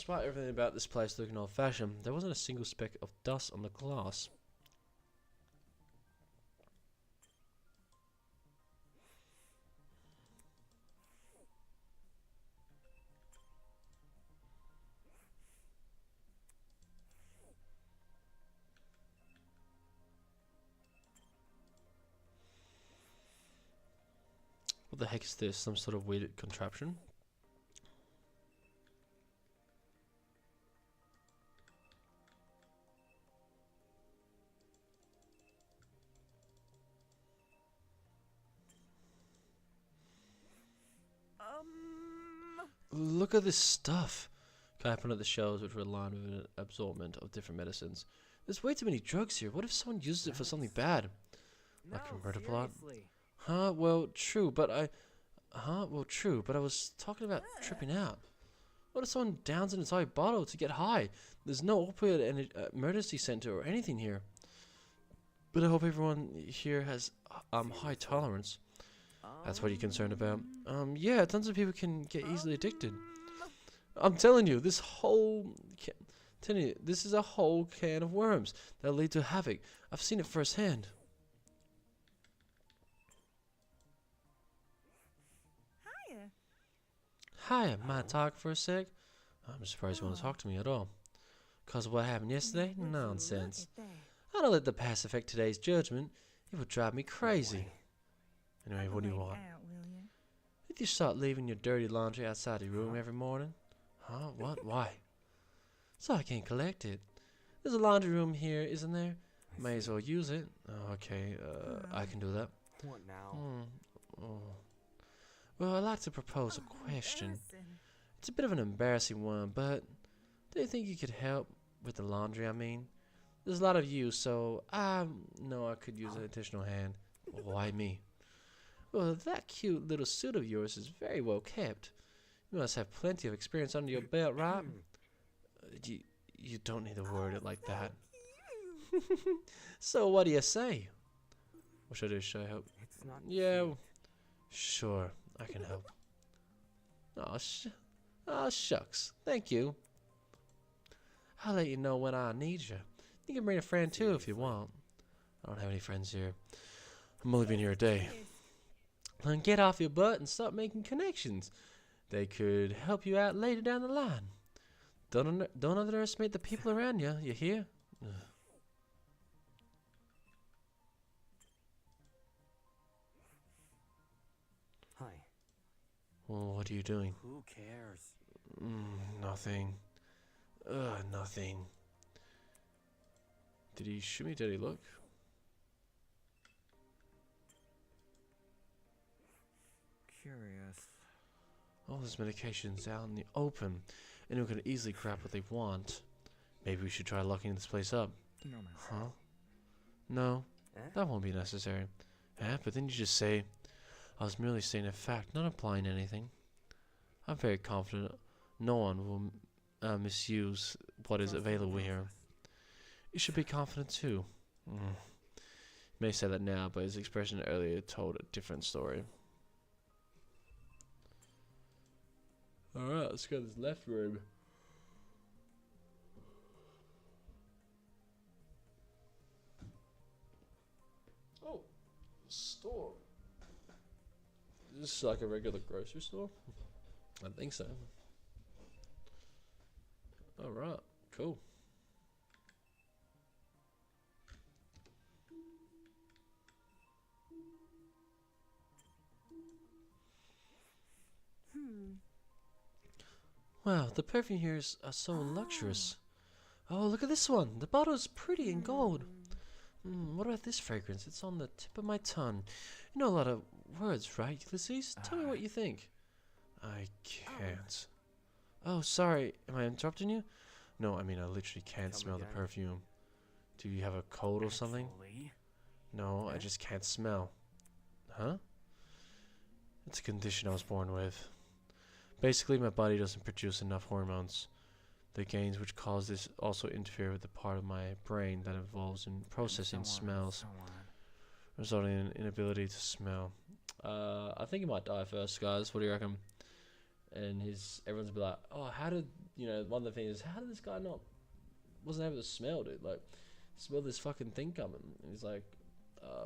Despite everything about this place looking old-fashioned, there wasn't a single speck of dust on the glass. What the heck is this? Some sort of weird contraption? Look at this stuff. Kai pointed at the shelves, which were lined with an assortment of different medicines. There's way too many drugs here. What if someone uses it for something bad? Like a murder plot? Seriously. Well, true, but I was talking about tripping out. What if someone downs an entire bottle to get high? There's no opioid emergency center or anything here. But I hope everyone here has high tolerance. That's what you're concerned about. Yeah, tons of people can get easily addicted. I'm telling you, this is a whole can of worms that'll lead to havoc. I've seen it firsthand. Hiya, might I talk for a sec? I'm surprised you want to talk to me at all. 'Cause of what happened yesterday? Nonsense. I don't let the past affect today's judgment. It would drive me crazy. Anyway, what do you want? Did you start leaving your dirty laundry outside your room every morning? Huh? What? Why? So I can collect it. There's a laundry room here, isn't there? May as well use it. Oh, okay, I can do that. What now? Oh. Well, I'd like to propose a question. It's a bit of an embarrassing one, but do you think you could help with the laundry, I mean? There's a lot of you, so I know I could use an additional hand. Why me? Well, that cute little suit of yours is very well kept. You must have plenty of experience under your belt, right? You don't need to word it like that. So what do you say? What should I do? Should I help? It's not. Yeah, sure, I can help. Oh, shucks. Thank you. I'll let you know when I need you. You can bring a friend too if you want. I don't have any friends here. I'm only been here a day. Then get off your butt and start making connections. They could help you out later down the line. Don't underestimate the people around you. You hear? Ugh. Hi. Well, what are you doing? Who cares? Nothing. Nothing. Did he shoot me? Did he look? Curious. All this medication's out in the open. Anyone can easily grab what they want. Maybe we should try locking this place up. No man. Huh? No, Eh? that won't be necessary. But then you just say, I was merely stating a fact, not implying anything. I'm very confident no one will misuse what is available here. You should be confident too. You may say that now, but his expression earlier told a different story. Alright, let's go to this left room. Oh, store. Is this like a regular grocery store? I think so. Alright, cool. Wow, the perfume here is so luxurious. Oh, look at this one. The bottle's pretty in gold. What about this fragrance? It's on the tip of my tongue. You know a lot of words, right, Ulysses? Tell me what you think. I can't. Oh, sorry. Am I interrupting you? No, I mean, I literally can't Come smell the again? perfume. Do you have a cold or something? Actually, No, I just can't smell. Huh? It's a condition I was born with. Basically, my body doesn't produce enough hormones. The gains which cause this also interfere with the part of my brain that involves in processing so on, smells, so on. resulting in an inability to smell. I think you might die first, guys. What do you reckon? and everyone's be like, oh, how did one of the things is, how did this guy wasn't able to smell, dude? Like, smell this fucking thing coming. And he's like,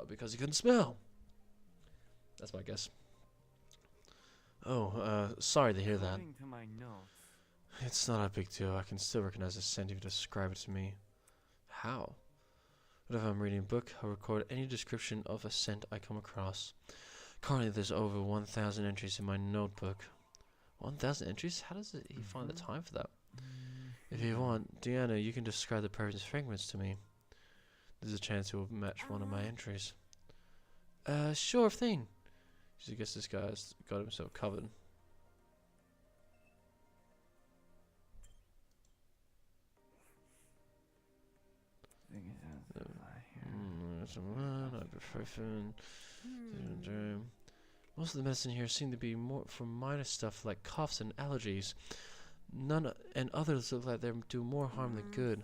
because he couldn't smell. That's my guess. Oh, sorry to hear that. According to my notes, It's not a big deal. I can still recognize the scent if you describe it to me. How? Whenever I'm reading a book, I'll record any description of a scent I come across. Currently, there's over 1,000 entries in my notebook. 1,000 entries? How does he find the time for that? If you want, Deanna, you can describe the person's fragrance to me. There's a chance it will match one of my entries. Sure thing. I guess this guy's got himself covered. Ibuprofen. Most of the medicine here seem to be more for minor stuff like coughs and allergies. None and others look like they do more harm than good.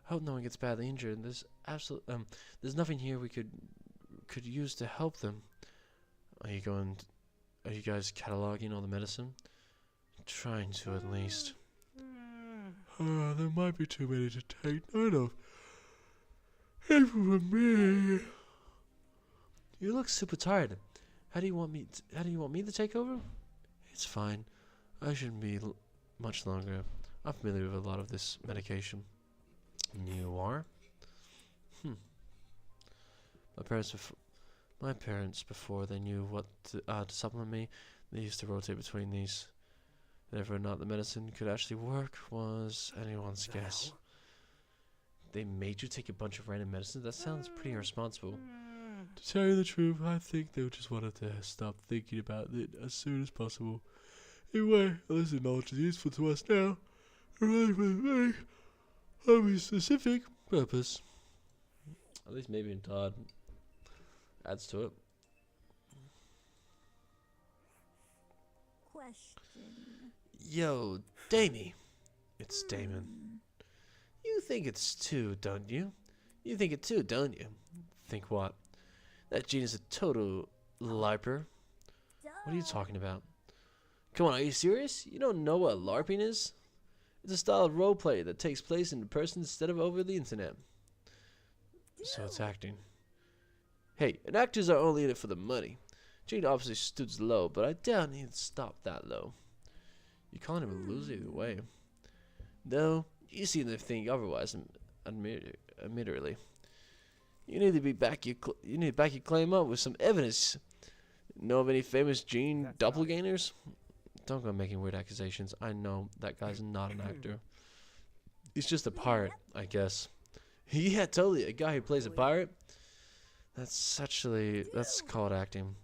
I hope no one gets badly injured. There's nothing here we could use to help them. Are you guys cataloging all the medicine? Trying to, at least. There might be too many to take note of. Even for me. You look super tired. How do you want me to take over? It's fine. I shouldn't be much longer. I'm familiar with a lot of this medication. You are? My parents, before they knew what to supplement me, they used to rotate between these. Whether or not the medicine could actually work was anyone's guess. They made you take a bunch of random medicines? That sounds pretty irresponsible. To tell you the truth, I think they just wanted to stop thinking about it as soon as possible. Anyway, at least the knowledge is useful to us now. Of a specific purpose. At least maybe in Todd adds to it. Question. Yo, Damie. It's Damon. You think it's two, don't you? You think it too, don't you? Think what? That Gene is a total LARPer. What are you talking about? Come on, are you serious? You don't know what LARPing is? It's a style of roleplay that takes place in person instead of over the internet. So it's acting. Hey, and actors are only in it for the money. Gene obviously stoops low, but I doubt he'd stop that low. You're calling him a loser either way. No, you seem to think otherwise, admittedly. You need to back your claim up with some evidence. Know of any famous Gene doppelgangers? Don't go making weird accusations. I know that guy's not an actor. He's just a pirate, I guess. Yeah, totally. A guy who plays a pirate? That's called acting.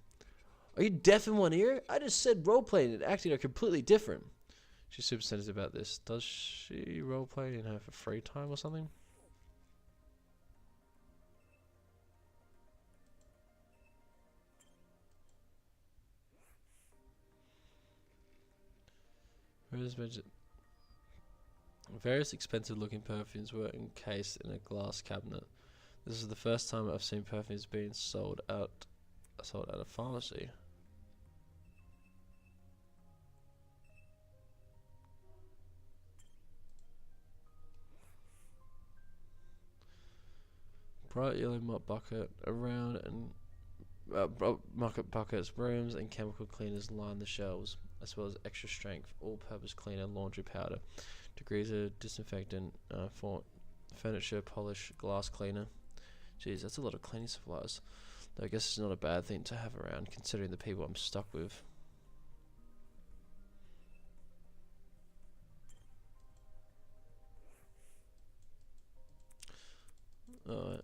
Are you deaf in one ear? I just said roleplaying and acting are completely different. She's super sensitive about this. Does she roleplay in her free time or something? Various expensive looking perfumes were encased in a glass cabinet. This is the first time I've seen perfumes being sold at a pharmacy. Bright yellow mop bucket around and bucket buckets, brooms, and chemical cleaners line the shelves, as well as extra strength, all-purpose cleaner, laundry powder, degreaser, disinfectant, furniture polish, glass cleaner. Jeez, that's a lot of cleaning supplies. Though I guess it's not a bad thing to have around, considering the people I'm stuck with. Alright.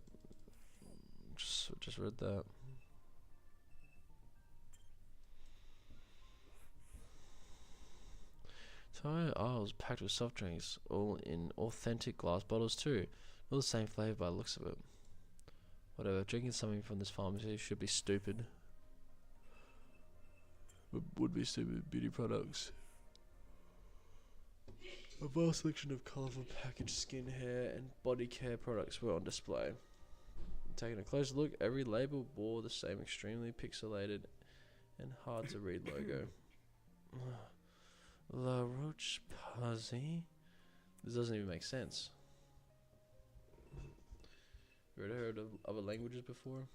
Just read that. Entire aisles packed with soft drinks, all in authentic glass bottles too. All the same flavour by the looks of it. Whatever, drinking something from this pharmacy should be stupid. Would be stupid beauty products. A vast selection of colourful packaged skin, hair, and body care products were on display. Taking a closer look, every label bore the same extremely pixelated and hard to read logo. La Roche Pazzi? This doesn't even make sense. You ever heard of other languages before?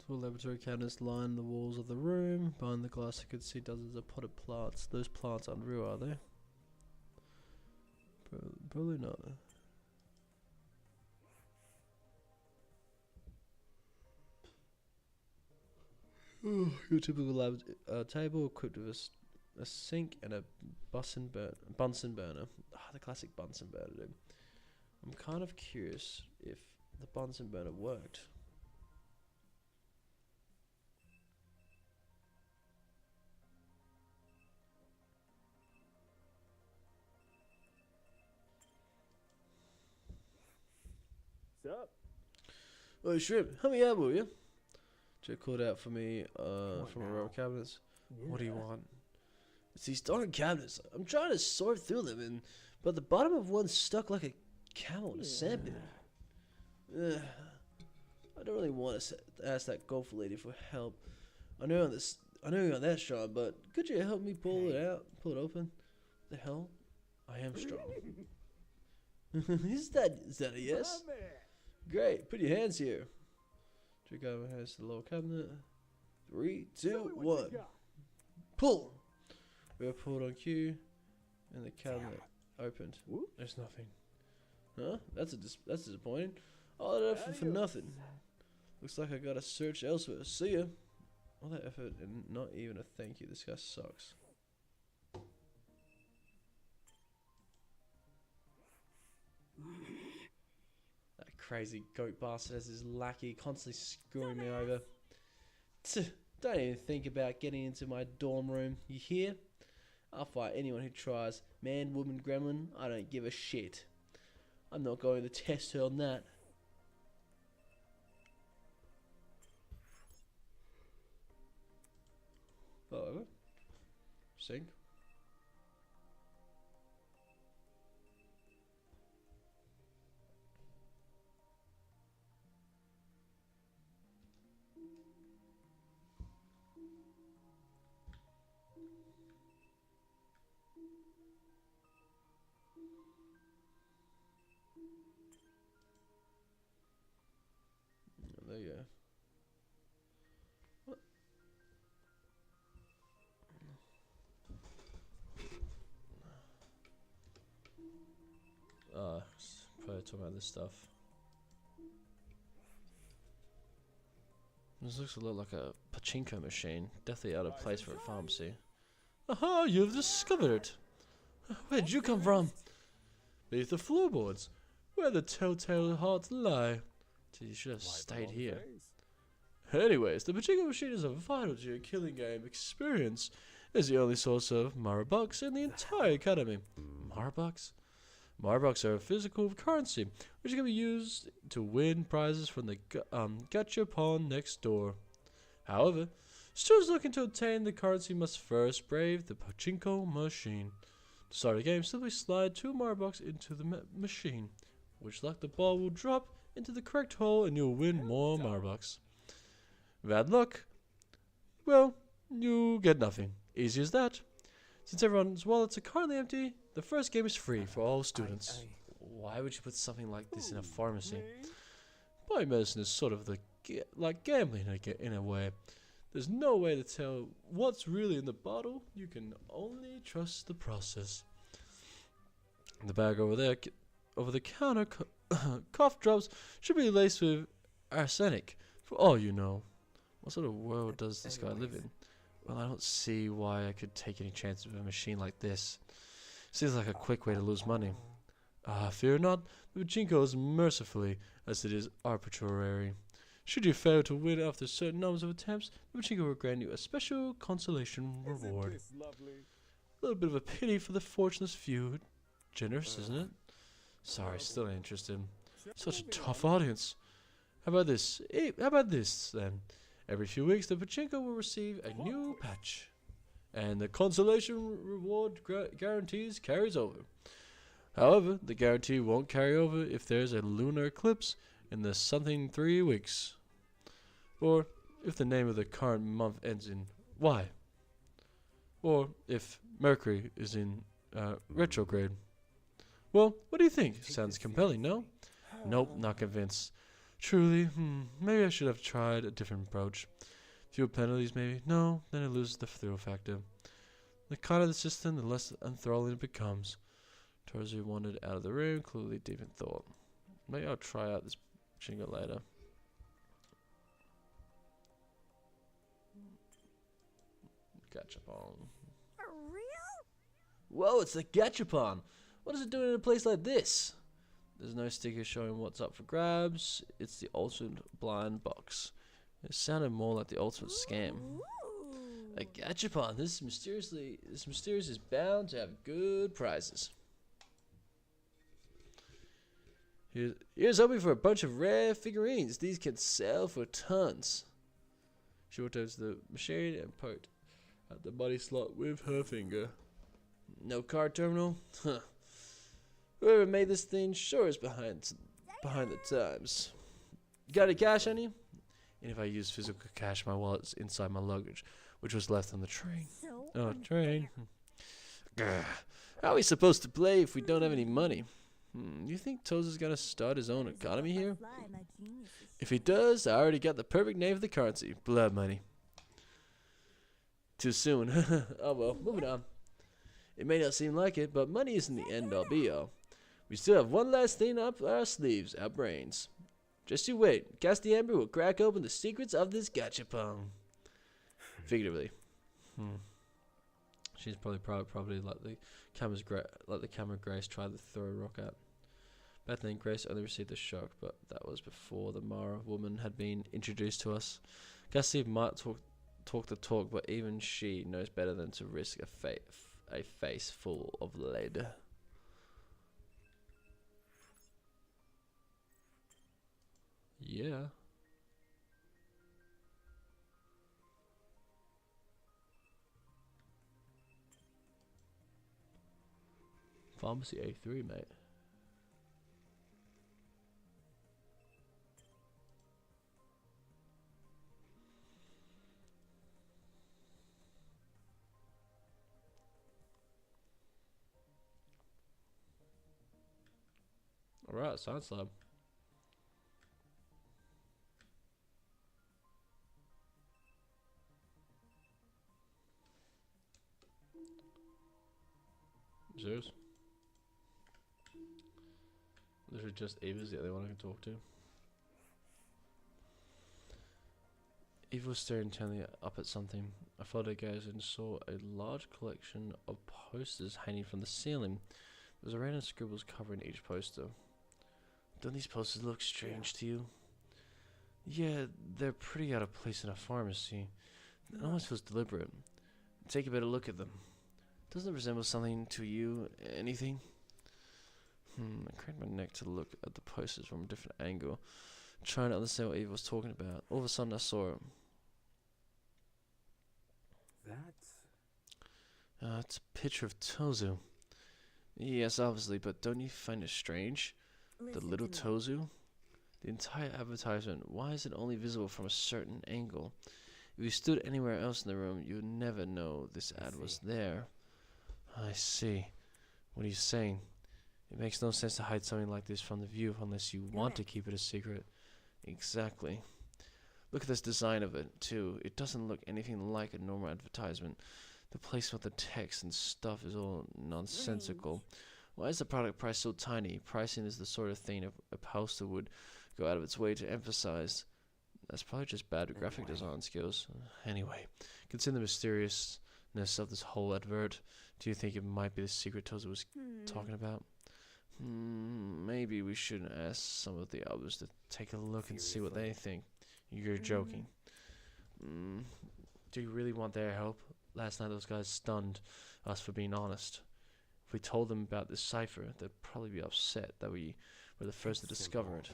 Two laboratory cabinets line the walls of the room. Behind the glass, I could see dozens of potted plants. Those plants aren't real, are they? Probably not. Your typical lab table equipped with a sink and a Bunsen burner. Ah, the classic Bunsen burner, dude. I'm kind of curious if the Bunsen burner worked. Sup? Oh, Shrimp, help me out, will you? Jack called out for me from a row of cabinets. What do you want? It's these darn cabinets. I'm trying to sort through them, but the bottom of one's stuck like a camel in a sandpit. I don't really want to ask that golf lady for help. I know you're not that strong, but could you help me pull it out, pull it open? The hell? I am strong. Is that a yes? Great. Put your hands here. Drake over hands to the lower cabinet. 3, 2, 1. Pull. We are pulled on cue, and the cabinet opened. There's nothing. Huh? That's disappointing. All that effort for nothing. Looks like I gotta search elsewhere. See ya. All that effort and not even a thank you. This guy sucks. That crazy goat bastard has his lackey constantly screwing me over. Don't even think about getting into my dorm room. You hear? I'll fight anyone who tries. Man, woman, gremlin, I don't give a shit. I'm not going to test her on that. Over. Sink. There you go. Probably talking about this stuff. This looks a lot like a pachinko machine. Definitely out of place for a pharmacy. Aha! You've discovered it! Where did you come from? Beneath the floorboards, where the telltale hearts lie. So you should have stayed here. Anyways, the pachinko machine is vital to your killing game experience. It's the only source of Marabucks in the entire academy. Marabucks? Marabucks are a physical currency, which can be used to win prizes from the gacha pawn next door. However, students looking to obtain the currency must first brave the pachinko machine. To start a game, simply slide 2 Marabucks into the machine, which luck the ball will drop into the correct hole and you'll win more Marabucks. Bad luck? Well, you get nothing. Easy as that. Since everyone's wallets are currently empty, the first game is free for all students. Why would you put something like this in a pharmacy? Buying medicine is sort of like gambling in a way. There's no way to tell what's really in the bottle. You can only trust the process. The bag over there, over the counter, cough drops should be laced with arsenic. For all you know. What sort of world does this guy live in? Well, I don't see why I could take any chances with a machine like this. Seems like a quick way to lose money. Fear not, the pachinko is mercifully, as it is arbitrary. Should you fail to win after certain numbers of attempts, the pachinko will grant you a special consolation reward. A little bit of a pity for the fortunate few. Generous, isn't it? Sorry, still not interested. Such a tough audience. How about this? How about this, then? Every few weeks, the pachinko will receive a new patch. and the consolation reward guarantees carries over. However, the guarantee won't carry over if there's a lunar eclipse in the something 3 weeks, or if the name of the current month ends in Y, or if Mercury is in retrograde. Well, what do you think? Sounds compelling, no? Nope, not convinced. Truly, maybe I should have tried a different approach. Fewer penalties, maybe? No, then it loses the thrill factor. The kinder the system, the less enthralling it becomes. Tozu wandered out of the room, clearly deep in thought. Maybe I'll try out this jingle later. Gachapon. For real? Whoa, it's the Gachapon! What is it doing in a place like this? There's no sticker showing what's up for grabs. It's the ultimate blind box. It sounded more like the ultimate scam. A Gachapon. This mysterious is bound to have good prizes. Here's hoping for a bunch of rare figurines. These can sell for tons. She walked over to the machine and poked at the money slot with her finger. No card terminal? Huh. Whoever made this thing sure is behind the times. Got any cash on you? And if I use physical cash, my wallet's inside my luggage, which was left on the train. So Train. Grr. How are we supposed to play if we don't have any money? You think Tozu's gonna start his own economy here? If he does, I already got the perfect name for the currency. Blood money. Too soon. Oh well, moving on. It may not seem like it, but money isn't the end all be all. We still have one last thing up our sleeves, our brains. Just you wait. Casty Amber will crack open the secrets of this gachapon. Figuratively. She's probably like the camera Grace tried to throw a rock at. Bad thing, Grace only received the shock, but that was before the Mara woman had been introduced to us. Cassie might talk the talk, but even she knows better than to risk a face full of lead. Yeah. Pharmacy A3, mate. Alright, Science Lab. Zeus? Literally just Eva's the only one I can talk to. Eva was staring intently up at something. I followed her gaze and saw a large collection of posters hanging from the ceiling. There was a random scribbles covering each poster. Don't these posters look strange to you? Yeah, they're pretty out of place in a pharmacy. It almost feels deliberate. Take a better look at them. Doesn't it resemble something to you? Anything? I craned my neck to look at the posters from a different angle, trying to understand what Eva was talking about. All of a sudden I saw it. That's... It's a picture of Tozu. Yes, obviously, but don't you find it strange? The little Tozu? The entire advertisement, why is it only visible from a certain angle? If you stood anywhere else in the room, you would never know this ad was there. I see. What are you saying? It makes no sense to hide something like this from the view unless you want to keep it a secret. Exactly. Look at this design of it, too. It doesn't look anything like a normal advertisement. The placement of the text and stuff is all nonsensical. Why is the product price so tiny? Pricing is the sort of thing a poster would go out of its way to emphasize. That's probably just bad graphic design skills. Anyway, consider the mysteriousness of this whole advert. Do you think it might be the secret Tozu was talking about? Maybe we should ask some of the others to take a look and see what they think. You're joking. Do you really want their help? Last night those guys stunned us for being honest. If we told them about this cipher, they'd probably be upset that we were the first to discover it.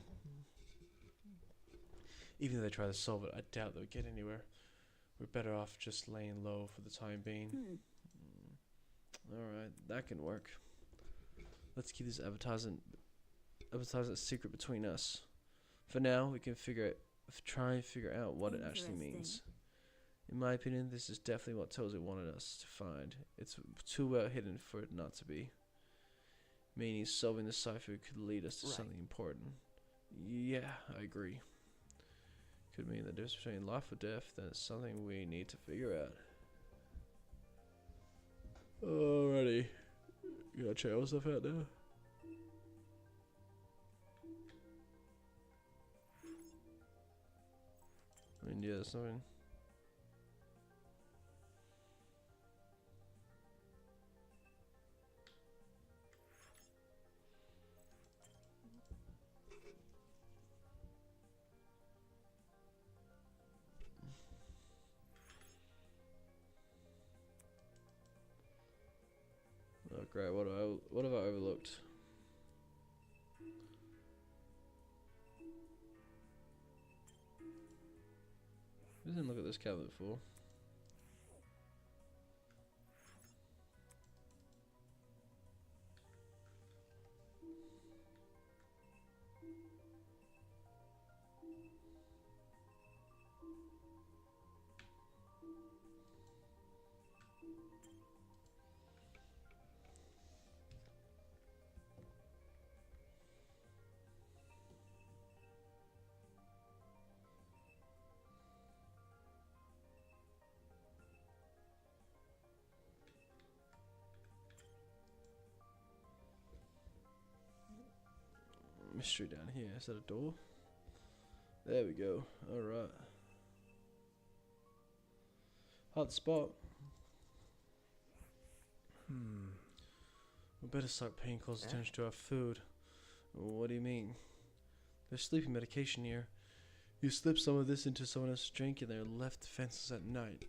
Even if they try to solve it, I doubt they'll get anywhere. We're better off just laying low for the time being. Alright, that can work. Let's keep this advertising a secret between us. For now, we can try and figure out what it actually means. In my opinion, this is definitely what Tozu wanted us to find. It's too well hidden for it not to be. Meaning solving the cipher could lead us to something important. Yeah, I agree. Could mean the difference between life or death, then it's something we need to figure out. Alrighty. You gotta check all stuff out now. I mean, yeah, something. Oh great, what have I overlooked? I didn't look at this cabinet before. Mystery down here. Is that a door? There we go. Alright. Hot spot. We better start paying close attention to our food. What do you mean? There's sleeping medication here. You slip some of this into someone else's drink and they're left defenseless at night.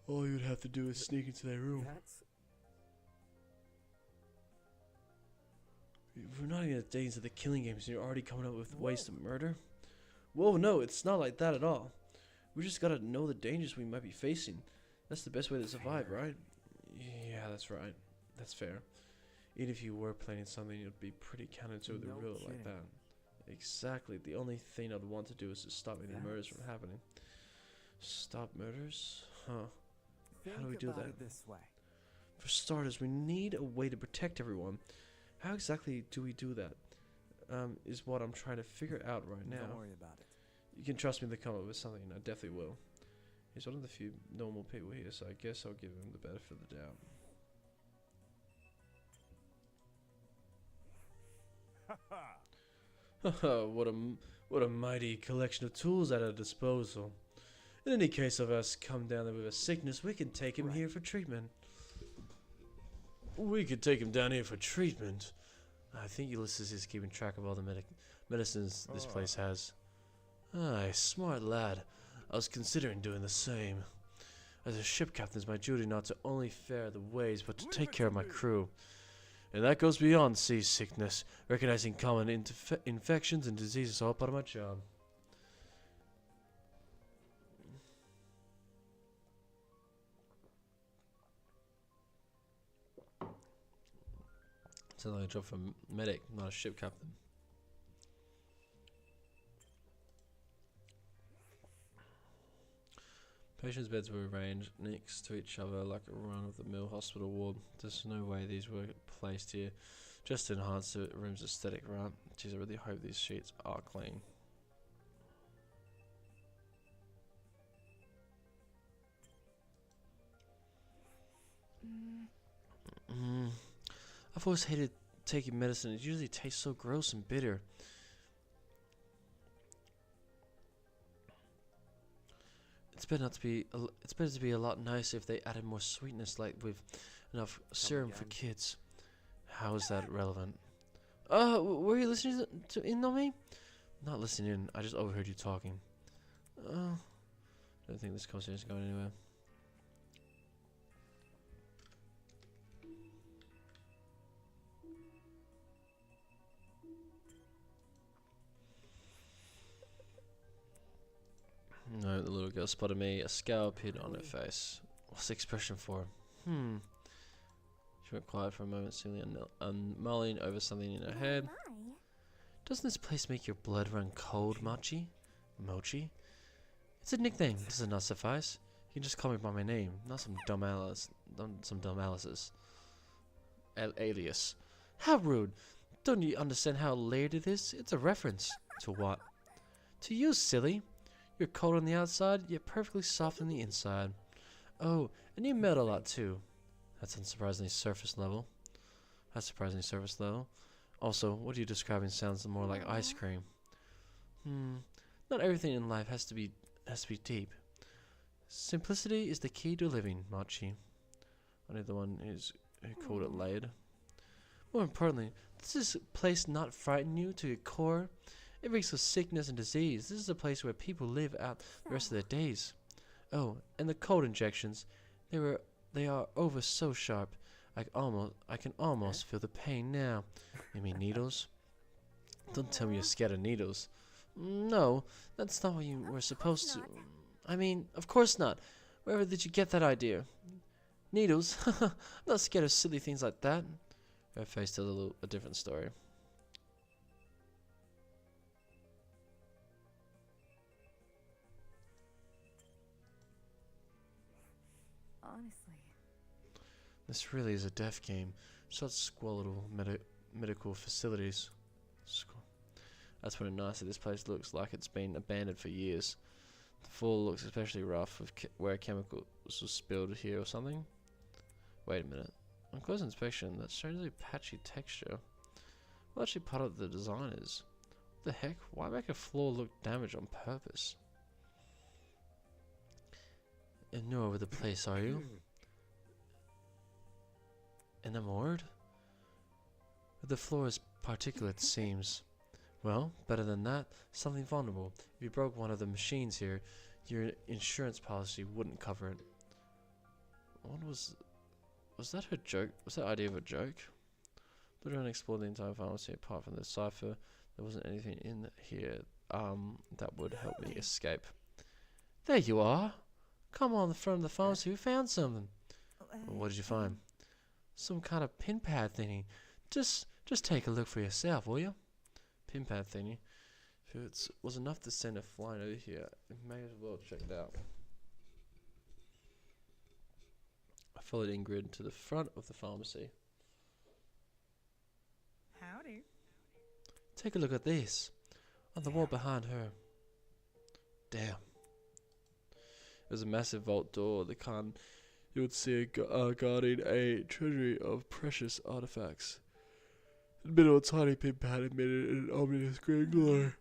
All you'd have to do is sneak into their room. That's We're not even at the days of the killing games and you're already coming up with ways to murder? Whoa, no, it's not like that at all. We just gotta know the dangers we might be facing. That's the best way to survive, right? Yeah, that's right. That's fair. Even if you were planning something, it would be pretty counter to the No rule like kidding. that. Exactly. The only thing I'd want to do is to stop any murders from happening. Stop murders? Huh. think How do we do about that? it this way. For starters, we need a way to protect everyone. How exactly do we do that? Is what I'm trying to figure out right now. Don't worry about it. You can trust me to come up with something. I definitely will. He's one of the few normal people here, so I guess I'll give him the benefit of the doubt. Haha, what a mighty collection of tools at our disposal. In any case of us come down there with a sickness, we can take him here for treatment. We could take him down here for treatment. I think Ulysses is keeping track of all the medicines this place has. Aye, smart lad. I was considering doing the same. As a ship captain, it's my duty not to only fare the ways, but to take care of my crew. And that goes beyond seasickness. Recognizing common infections and diseases is all part of my job. Sounds like a job for medic, not a ship captain. Patients' beds were arranged next to each other like a run-of-the-mill hospital ward. There's no way these were placed here just to enhance the room's aesthetic, right? Jeez, I really hope these sheets are clean. I've always hated taking medicine. It usually tastes so gross and bitter. It's better to be a lot nicer if they added more sweetness, like with enough serum for kids. How is that relevant? Were you listening in on me? Not listening in. I just overheard you talking. I don't think this conversation is going anywhere. girl spotted me, a scowl appeared on her face. What's the expression for? She went quiet for a moment, seemingly mulling over something in her head. Doesn't this place make your blood run cold, Mochi? It's a nickname, does it not suffice? You can just call me by my name, not some dumb aliases. Alias. How rude! Don't you understand how layered it is? It's a reference. To what? To you, silly. You're cold on the outside, yet perfectly soft on the inside. Oh, and you melt a lot too. That's unsurprisingly surface level. Also, what are you describing sounds more like ice cream. Not everything in life has to be deep. Simplicity is the key to living, Machi. Only the one who called it laid. More importantly, does this place not frighten you to your core? It reeks of sickness and disease. This is a place where people live out the rest of their days. Oh, and the cold injections. They are over so sharp. I can almost feel the pain now. You mean needles? Don't tell me you're scared of needles. No, that's not what you were supposed to. I mean, of course not. Wherever did you get that idea? Needles? I'm not scared of silly things like that. Her face tells a different story. Honestly. This really is a death game. Such squalid medical facilities. That's what nasty this place looks like. It's been abandoned for years. The floor looks especially rough, with where chemicals was spilled here or something. Wait a minute. On close inspection, that strangely patchy texture. Well, actually part of the design is. What the heck? Why make a floor look damaged on purpose? And you're over the place, are you? Enamored? The floor is particulate, seems. Well, better than that, something vulnerable. If you broke one of the machines here, your insurance policy wouldn't cover it. What was that her joke? Was that idea of a joke? Literally explored the entire pharmacy apart from the cipher. There wasn't anything in here that would help me escape. There you are! Come on the front of the pharmacy, we found something. What did you find? Some kind of pin pad thingy. Just take a look for yourself, will you? Pin pad thingy. If it was enough to send it flying over here, it may as well check it out. I followed Ingrid to the front of the pharmacy. Howdy. Take a look at this. On the wall behind her. Damn. It was a massive vault door, the kind you would see guarding a treasury of precious artifacts. In the middle, a tiny pin pad emitted an ominous green glow.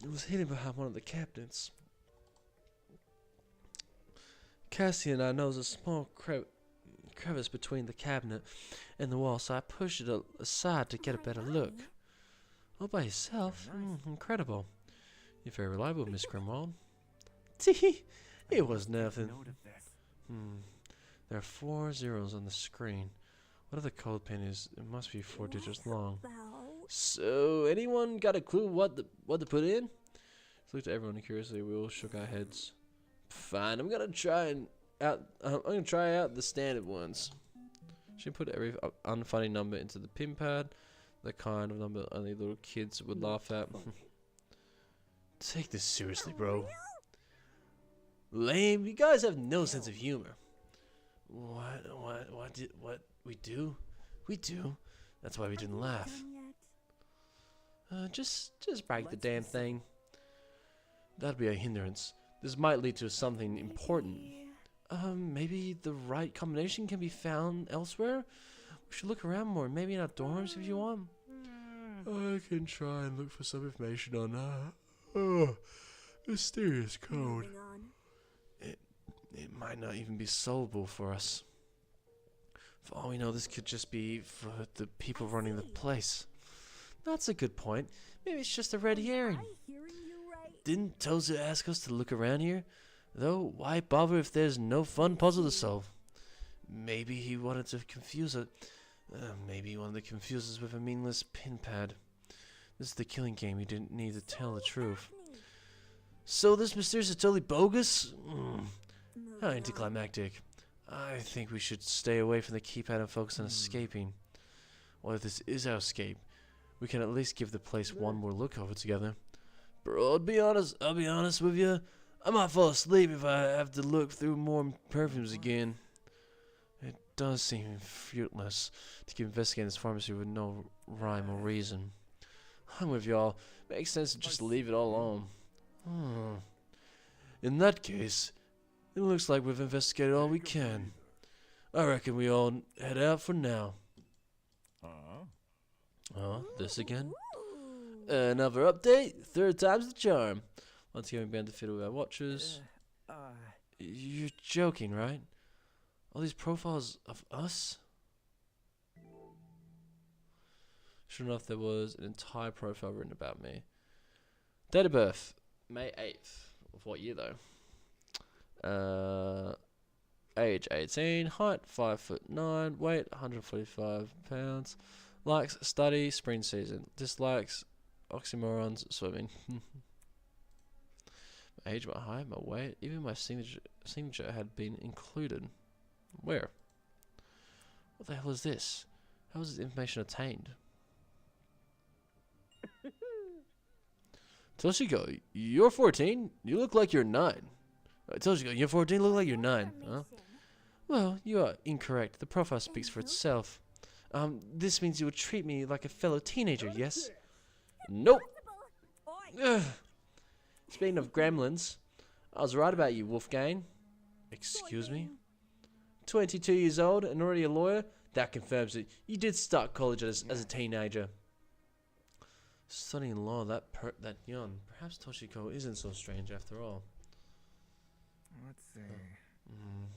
It was hidden behind one of the cabinets. Cassie and I noticed a small crevice between the cabinet and the wall, so I pushed it aside to get a better look. All by yourself? Incredible. You're very reliable, Miss Grimwald. Tee, it was nothing. There are 4 zeros on the screen. Whatever the code pin is, it must be 4 digits long. So, anyone got a clue what to put in? So looked at everyone curiously. We all shook our heads. Fine, I'm gonna try out the standard ones. She put every unfunny number into the pin pad, the kind of number only little kids would laugh at. Take this seriously, bro. Lame. You guys have no sense of humor. What we do? We do. That's why we didn't laugh. Just break the damn thing. That'd be a hindrance. This might lead to something important. Maybe the right combination can be found elsewhere? We should look around more, maybe in our dorms if you want. I can try and look for some information on mysterious code. It might not even be solvable for us. For all we know, this could just be for the people running the place. That's a good point. Maybe it's just a red herring. Didn't Tozu ask us to look around here? Though, why bother if there's no fun puzzle to solve? Maybe he wanted to confuse it. Maybe he wanted to confuse us with a meaningless pin pad. This is the killing game. You didn't need to tell the truth. So this mysterious is totally bogus? How anticlimactic. I think we should stay away from the keypad and focus on escaping. Well, if this is our escape, we can at least give the place one more look over together. Bro, I'll be honest with you. I might fall asleep if I have to look through more perfumes again. It does seem fruitless to keep investigating this pharmacy with no rhyme or reason. I'm with y'all. Makes sense to just leave it all alone. In that case, it looks like we've investigated all we can. I reckon we all head out for now. This again? Another update? Third time's the charm. Once again, we began to fiddle with our watches. You're joking, right? All these profiles of us? Sure enough, there was an entire profile written about me. Date of birth, May 8th. Of what year, though? Age 18, height 5'9", weight 145 pounds. Likes study, spring season. Dislikes oxymorons, swimming. My age, my height, my weight, even my signature had been included. Where? What the hell is this? How was this information obtained? Toshiko, you're 14? You look like you're 9. Toshiko, you're 14, look like you're 9. Huh? Well, you are incorrect. The profile speaks for itself. This means you would treat me like a fellow teenager, yes? Nope. Ugh. Speaking of gremlins, I was right about you, Wolfgang. Excuse me? 22 years old and already a lawyer? That confirms it. You did start college as a teenager. Studying law that young. Perhaps Toshiko isn't so strange after all. Let's see.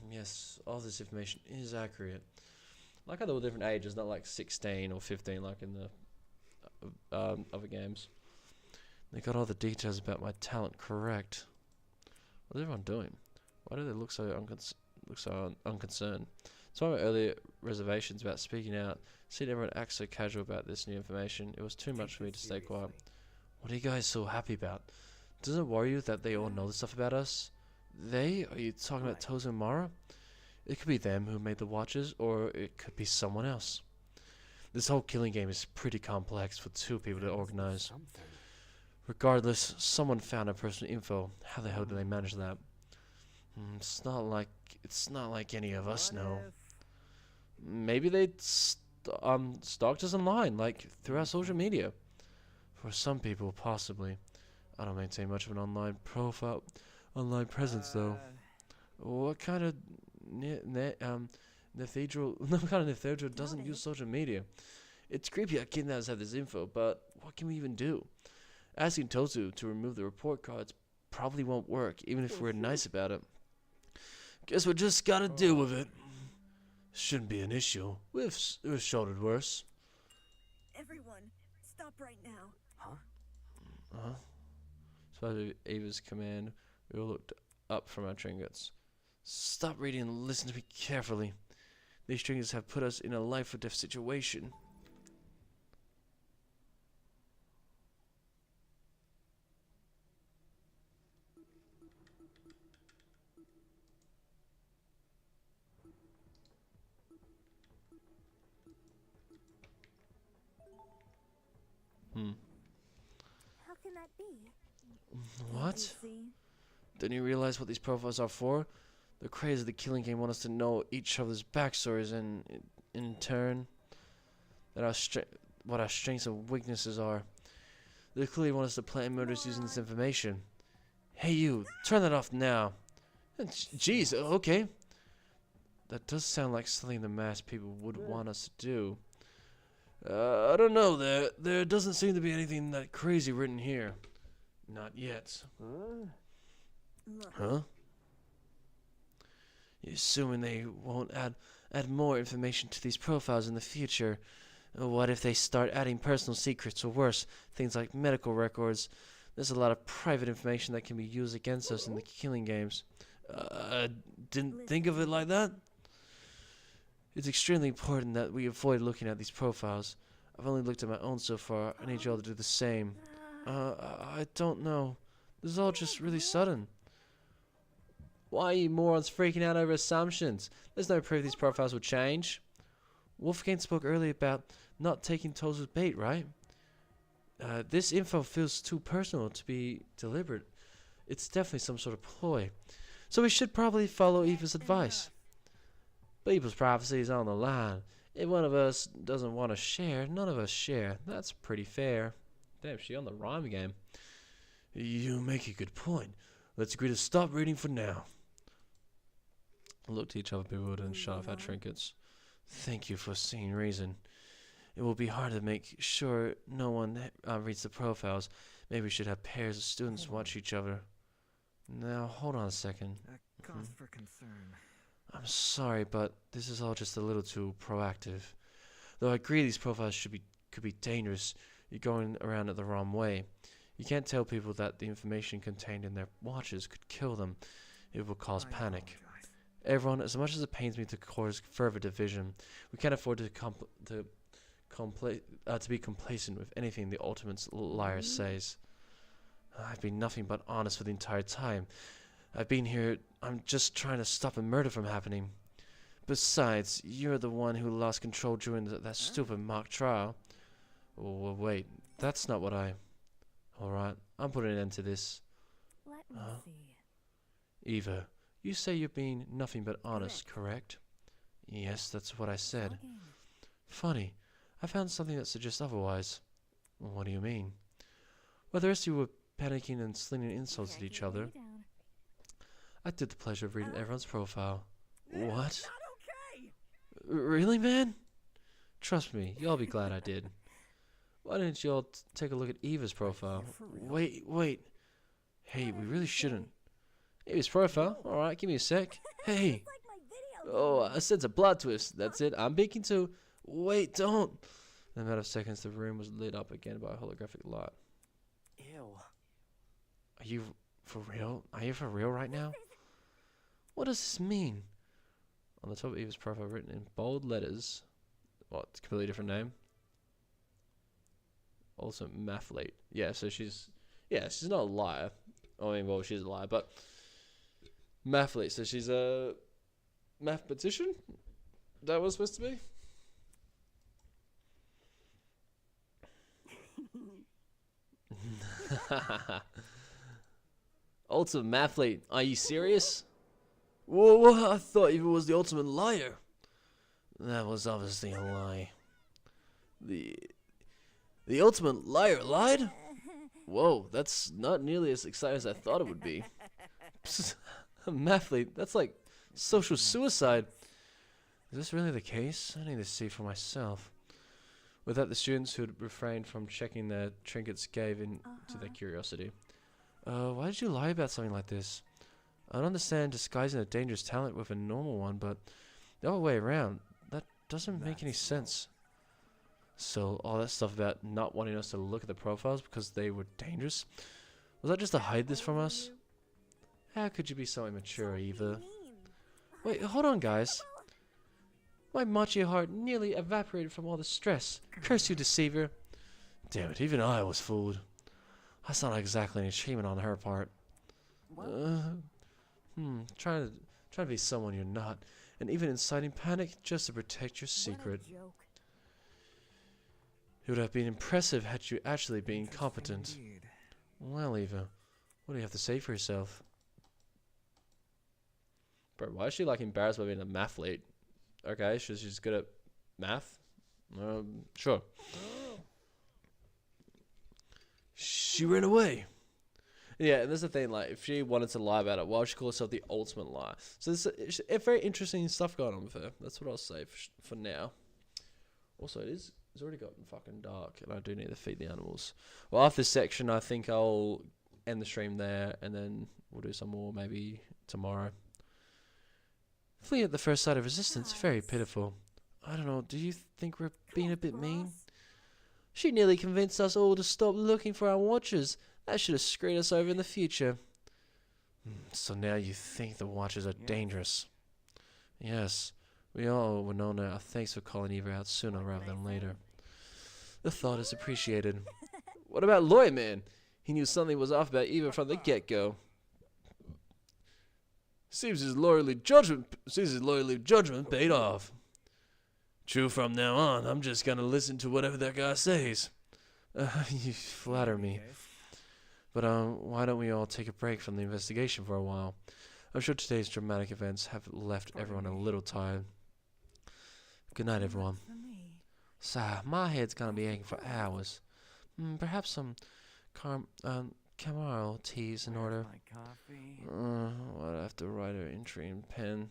Yes, all this information is accurate. Like how they were different ages, not like 16 or 15 like in the other games. They got all the details about my talent correct. What's everyone doing? Why do they look so unconcerned? Despite my earlier reservations about speaking out, seeing everyone act so casual about this new information, it was too much for me to stay quiet. What are you guys so happy about? Does it worry you that they all know this stuff about us? They? Are you talking about Tozu and Mara? It could be them who made the watches, or it could be someone else. This whole killing game is pretty complex for two people to organize. Regardless, someone found our personal info. How the hell did they manage that? It's not like any of us know. Maybe they stalked us online, like through our social media. For some people, possibly. I don't maintain much of an online presence though. What kind of cathedral doesn't use social media? It's creepy how kidnappers have this info, but what can we even do? Asking Tozu to remove the report cards probably won't work, even if we're nice about it. Guess we just gotta deal with it. Shouldn't be an issue. We've shouldered worse. Everyone, stop right now. Despite Ava's command, we all looked up from our trinkets. Stop reading and listen to me carefully. These trinkets have put us in a life or death situation. How can that be? What? Don't you realize what these profiles are for? The creators of the killing game want us to know each other's backstories and, in turn, that what our strengths and weaknesses are. They clearly want us to plan murders using this information. Hey you, turn that off now. Jeez, okay. That does sound like something the masked people would want us to do. I don't know, there doesn't seem to be anything that crazy written here. Not yet. Huh? You're assuming they won't add more information to these profiles in the future. What if they start adding personal secrets, or worse, things like medical records? There's a lot of private information that can be used against us in the killing games. Didn't think of it like that? It's extremely important that we avoid looking at these profiles. I've only looked at my own so far. I need y'all to do the same. I don't know. This is all just really sudden. Why are you morons freaking out over assumptions? There's no proof these profiles will change. Wolfgang spoke earlier about not taking Tozu's bait, right? This info feels too personal to be deliberate. It's definitely some sort of ploy. So we should probably follow Eva's advice. People's privacy is on the line. If one of us doesn't want to share, none of us share. That's pretty fair. Damn, she on the rhyme game. You make a good point. Let's agree to stop reading for now. Look to each other bewildered and shut off our trinkets. Thank you for seeing reason. It will be hard to make sure no one reads the profiles. Maybe we should have pairs of students watch each other. Now, hold on a second. A cause for concern. I'm sorry, but this is all just a little too proactive. Though I agree these profiles could be dangerous, you're going around it the wrong way. You can't tell people that the information contained in their watches could kill them. It will cause panic. Apologize. Everyone, as much as it pains me to cause further division, we can't afford to be complacent with anything the ultimate liar says. I've been nothing but honest for the entire time. I've been here. I'm just trying to stop a murder from happening. Besides, you're the one who lost control during that stupid mock trial. Oh, wait, that's not what I... Alright, I'm putting an end to this. Let me see. Eva, you say you're being nothing but honest, correct? Yes, that's what I said. Talking. Funny, I found something that suggests otherwise. What do you mean? Well, the rest of you were panicking and slinging insults at each other. I did the pleasure of reading everyone's profile. What? Not okay. Really, man? Trust me, y'all be glad I did. Why didn't y'all take a look at Eva's profile? Wait. Hey, we really shouldn't. Eva's profile? Alright, give me a sec. Hey! Like my video. Oh, I sense a plot twist. That's it. I'm peeking too. Wait, don't. In a matter of seconds, the room was lit up again by a holographic light. Ew. Are you for real? Are you for real right now? What does this mean? On the top of Eva's profile, written in bold letters. What? It's a completely different name. Also, mathlete. Yeah, so she's not a liar. I mean, well, she's a liar, but mathlete. So she's a mathematician. That was supposed to be. Ultimate mathlete. Are you serious? Whoa, I thought Eva was the ultimate liar. That was obviously a lie. The ultimate liar lied? Whoa, that's not nearly as exciting as I thought it would be. Mathlete, that's like social suicide. Is this really the case? I need to see for myself. With that, the students who had refrained from checking their trinkets gave in to their curiosity. Why did you lie about something like this? I don't understand disguising a dangerous talent with a normal one, but the other way around, that doesn't make any sense. So, all that stuff about not wanting us to look at the profiles because they were dangerous, was that just to hide this from us? How could you be so immature, Eva? Wait, hold on, guys. My macho heart nearly evaporated from all the stress. Curse you, deceiver. Damn it, even I was fooled. That's not exactly an achievement on her part. Trying to be someone you're not, and even inciting panic just to protect your secret. It would have been impressive had you actually been competent. Indeed. Well, Eva, what do you have to say for yourself? Bro, why is she like embarrassed by being a mathlete? Okay, she's good at math. Sure. She ran away. Yeah, and that's the thing. Like, if she wanted to lie about it, why would she call herself the ultimate liar? So there's very interesting stuff going on with her. That's what I'll say for now. Also, it's already gotten fucking dark, and I do need to feed the animals. Well, after this section, I think I'll end the stream there, and then we'll do some more maybe tomorrow. Fleeing at the first sight of resistance, very pitiful. I don't know, do you think we're being a bit mean? She nearly convinced us all to stop looking for our watches. That should have screwed us over in the future. So now you think the watches are dangerous? Yes, we all will know now. Thanks for calling Eva out sooner rather than later. The thought is appreciated. What about Lawyer Man? He knew something was off about Eva from the get-go. Seems his loyalty judgment paid off. True, from now on, I'm just gonna listen to whatever that guy says. You flatter me. But why don't we all take a break from the investigation for a while? I'm sure today's dramatic events have left everyone a little tired. Good night, everyone. For me. Sigh, my head's gonna be aching for hours. Perhaps some chamomile tea's in order. My coffee. I'd have to write her entry in pen.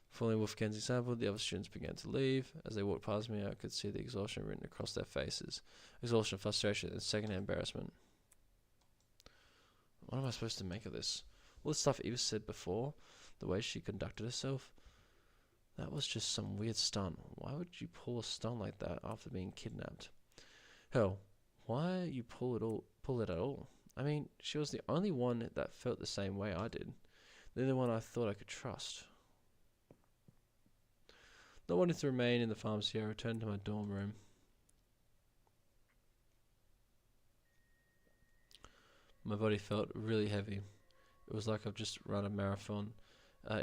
Following Wolfgang's example, the other students began to leave. As they walked past me, I could see the exhaustion written across their faces. Exhaustion, frustration, and second embarrassment. What am I supposed to make of this? All the stuff Eva said before, the way she conducted herself, that was just some weird stunt. Why would you pull a stunt like that after being kidnapped? Hell, why you pull it at all? I mean, she was the only one that felt the same way I did. The only one I thought I could trust. Not wanting to remain in the pharmacy, I returned to my dorm room. My body felt really heavy. It was like I've just run a marathon,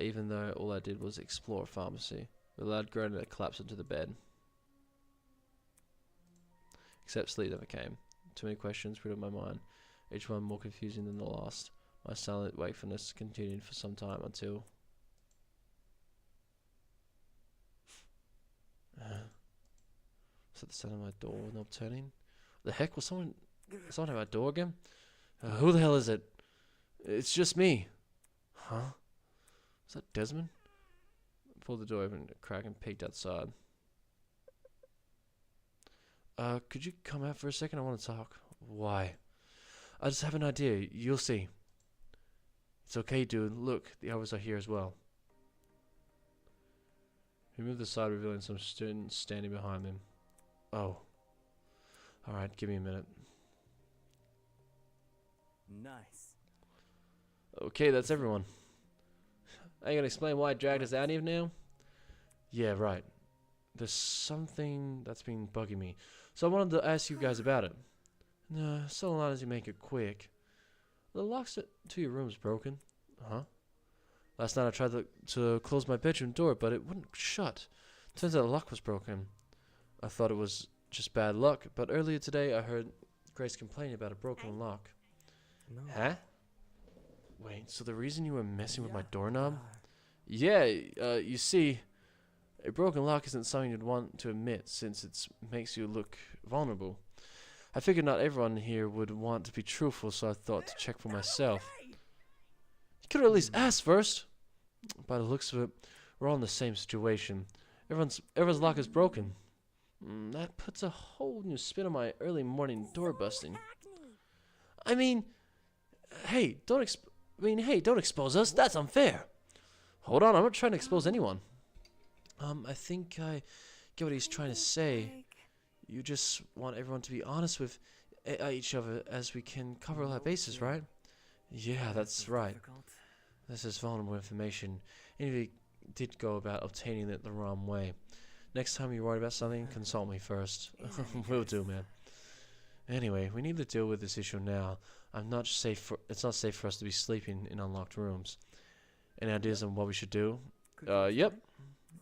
even though all I did was explore a pharmacy. With a loud groan, I collapsed into the bed. Except sleep never came. Too many questions riddled my mind, each one more confusing than the last. My silent wakefulness continued for some time until... Was that the sound of my door knob turning? The heck, was someone at my door again? Who the hell is it? It's just me. Huh? Is that Desmond? I pulled the door open a crack and peeked outside. Could you come out for a second? I want to talk. Why? I just have an idea. You'll see. It's okay, dude. Look, the others are here as well. He moved aside, revealing some students standing behind him. Oh. Alright, give me a minute. Nice. Okay, that's everyone. Are you gonna explain why I dragged us out here now? Yeah, right. There's something that's been bugging me. So I wanted to ask you guys about it. No, so long as you make it quick. The locks to your room's broken. Huh? Last night I tried to close my bedroom door, but it wouldn't shut. Turns out the lock was broken. I thought it was just bad luck, but earlier today I heard Grace complaining about a broken lock. No. Huh? Wait, so the reason you were messing with my doorknob? Yeah, you see, a broken lock isn't something you'd want to admit since it makes you look vulnerable. I figured not everyone here would want to be truthful, so I thought to check for myself. You could at least ask first. By the looks of it, we're all in the same situation. Everyone's lock is broken. That puts a whole new spin on my early morning door busting. I mean, hey, don't expose us. That's unfair. Hold on, I'm not trying to expose anyone. I think I get what he's trying to say. You just want everyone to be honest with each other as we can cover all our bases, right? Yeah, that's right. This is vulnerable information. And if you did go about obtaining it the wrong way. Next time you're worried about something, consult me first. Will do, man. Anyway, we need to deal with this issue now. It's not safe for us to be sleeping in unlocked rooms. Any ideas on what we should do? Yep.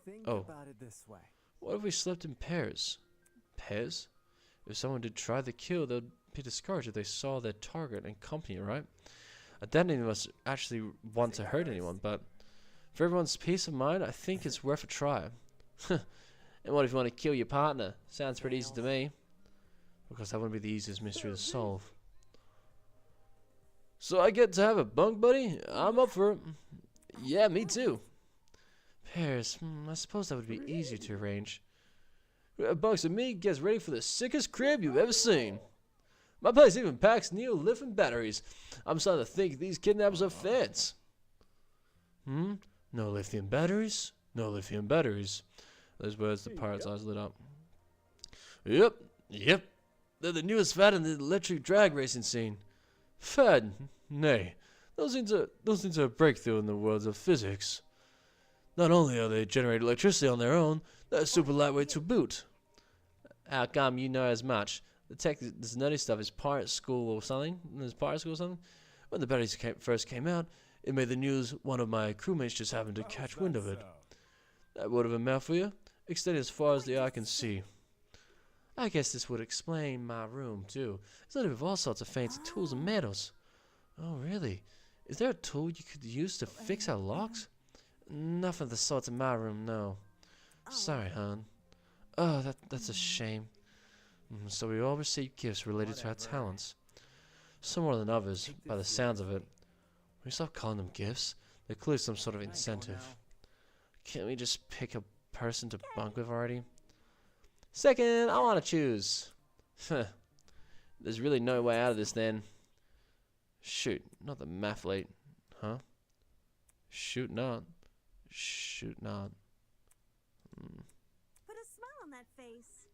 Think Oh. about it this way. What if we slept in pairs? Pairs? If someone did try the kill, they'd be discouraged if they saw their target and company, right? I doubt any of us actually want to hurt anyone, but for everyone's peace of mind, I think it's worth a try. And what if you want to kill your partner? Sounds pretty easy to me. Because that wouldn't be the easiest mystery to solve. So I get to have a bunk buddy? I'm up for it. Yeah, me too. Pairs, I suppose that would be easier to arrange. Bunks and me gets ready for the sickest crib you've ever seen. My place even packs Neo-lithium batteries. I'm starting to think these kidnappers are feds. No lithium batteries? No lithium batteries. Those words, the pirate's eyes lit up. Yep. They're the newest fad in the electric drag racing scene. Fad? Nay. Those things are a breakthrough in the worlds of physics. Not only are they generate electricity on their own, they're super lightweight to boot. How come you know as much? The tech, this nerdy stuff is pirate school or something. There's pirate school or something. When the batteries first came out, it made the news. One of my crewmates just happened to catch wind of it. That word of a mouth for you? Extended as far as the eye can see. I guess this would explain my room, too. It's loaded with all sorts of fancy tools and metals. Oh, really? Is there a tool you could use to fix our locks? Nothing of the sorts in my room, no. Sorry, hon. Oh, that's a shame. So we all receive gifts related to our talents. Some more than others, by the sounds of it. When we stop calling them gifts, they're clearly some sort of incentive. Can't we just pick a person to bunk with already? Second, I want to choose. There's really no way out of this then. Shoot, not the mathlete. Huh? Shoot not. Shoot not. Put a smile on that face.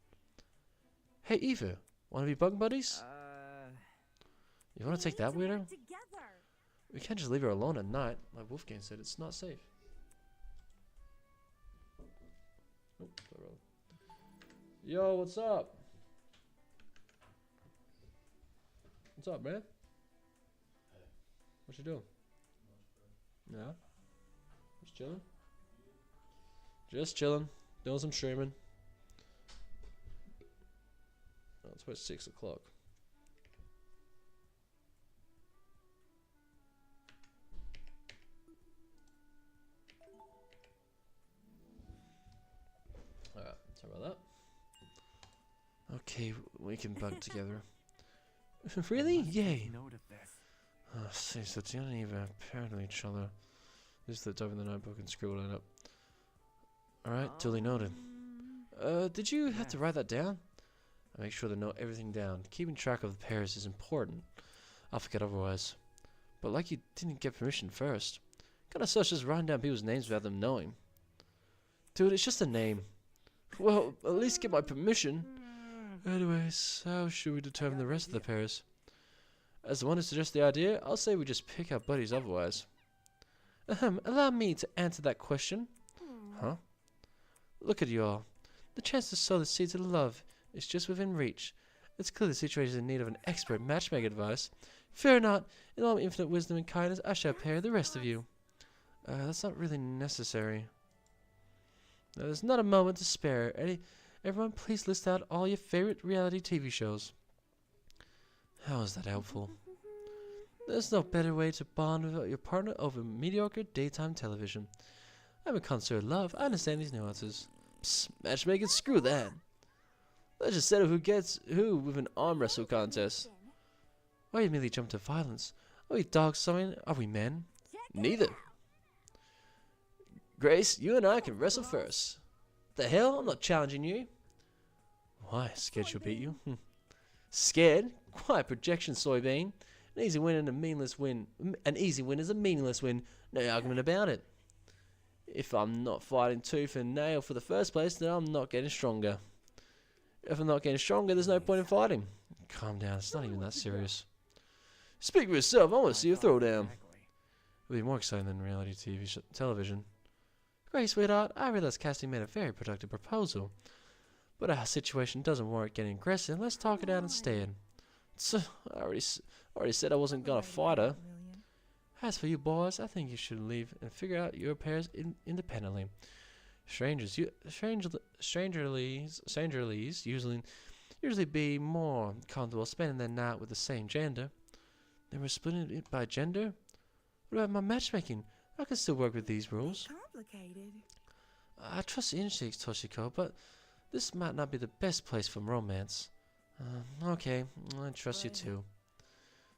Hey, Eva, wanna be bunk buddies? You wanna take that weirdo? Together. We can't just leave her alone at night. Like Wolfgang said, it's not safe. Oh, sorry, brother. Yo, what's up? What's up, man? What you doing? Yeah? Just chilling? Just chilling. Doing some streaming. Oh, it's about 6 o'clock. Alright, sorry about that. Okay, we can bunk together. Really? Yay! Note of this. Oh, see, so Diana and Eva apparently each other. This flipped over the notebook and scribbled it up. Alright, duly noted. Did you have to write that down? I make sure to note everything down. Keeping track of the pairs is important. I'll forget otherwise. But like you didn't get permission first. Kinda such as writing down people's names without them knowing. Dude, it's just a name. Well, at least get my permission. Anyways, how should we determine the rest of the pairs? As the one who suggests the idea, I'll say we just pick our buddies otherwise. Allow me to answer that question. Huh? Look at you all. The chance to sow the seeds of love is just within reach. It's clear the situation is in need of an expert matchmaking advice. Fear not, in all my infinite wisdom and kindness, I shall pair the rest of you. That's not really necessary. There's not a moment to spare. Everyone, please list out all your favorite reality TV shows. How is that helpful? There's no better way to bond with your partner over mediocre daytime television. I'm a connoisseur of love. I understand these nuances. Psst, matchmaking, screw that. Let's just settle who gets who with an arm wrestle contest. Why you merely jump to violence? Are we dogs something? Are we men? Neither. Grace, you and I can wrestle first. The hell? I'm not challenging you. Why? Scared she'll beat you? Scared? Quiet projection, soybean. An easy win and a meaningless win. An easy win is a meaningless win. No argument about it. If I'm not fighting tooth and nail for the first place, then I'm not getting stronger. If I'm not getting stronger, there's no point in fighting. Calm down, it's not even that serious. Speak for yourself, I want to see you throw down. It'll be more exciting than reality television. Great, sweetheart, I realize casting made a very productive proposal. But our situation doesn't warrant getting aggressive. Let's talk it out instead. So, I already said I wasn't gonna fight her. As for you boys, I think you should leave and figure out your pairs independently. Strangers usually be more comfortable spending their night with the same gender. Then we're splitting it by gender? What about my matchmaking? I can still work with these rules. Complicated. I trust your instincts, Toshiko, but this might not be the best place for romance. Okay, I trust you too.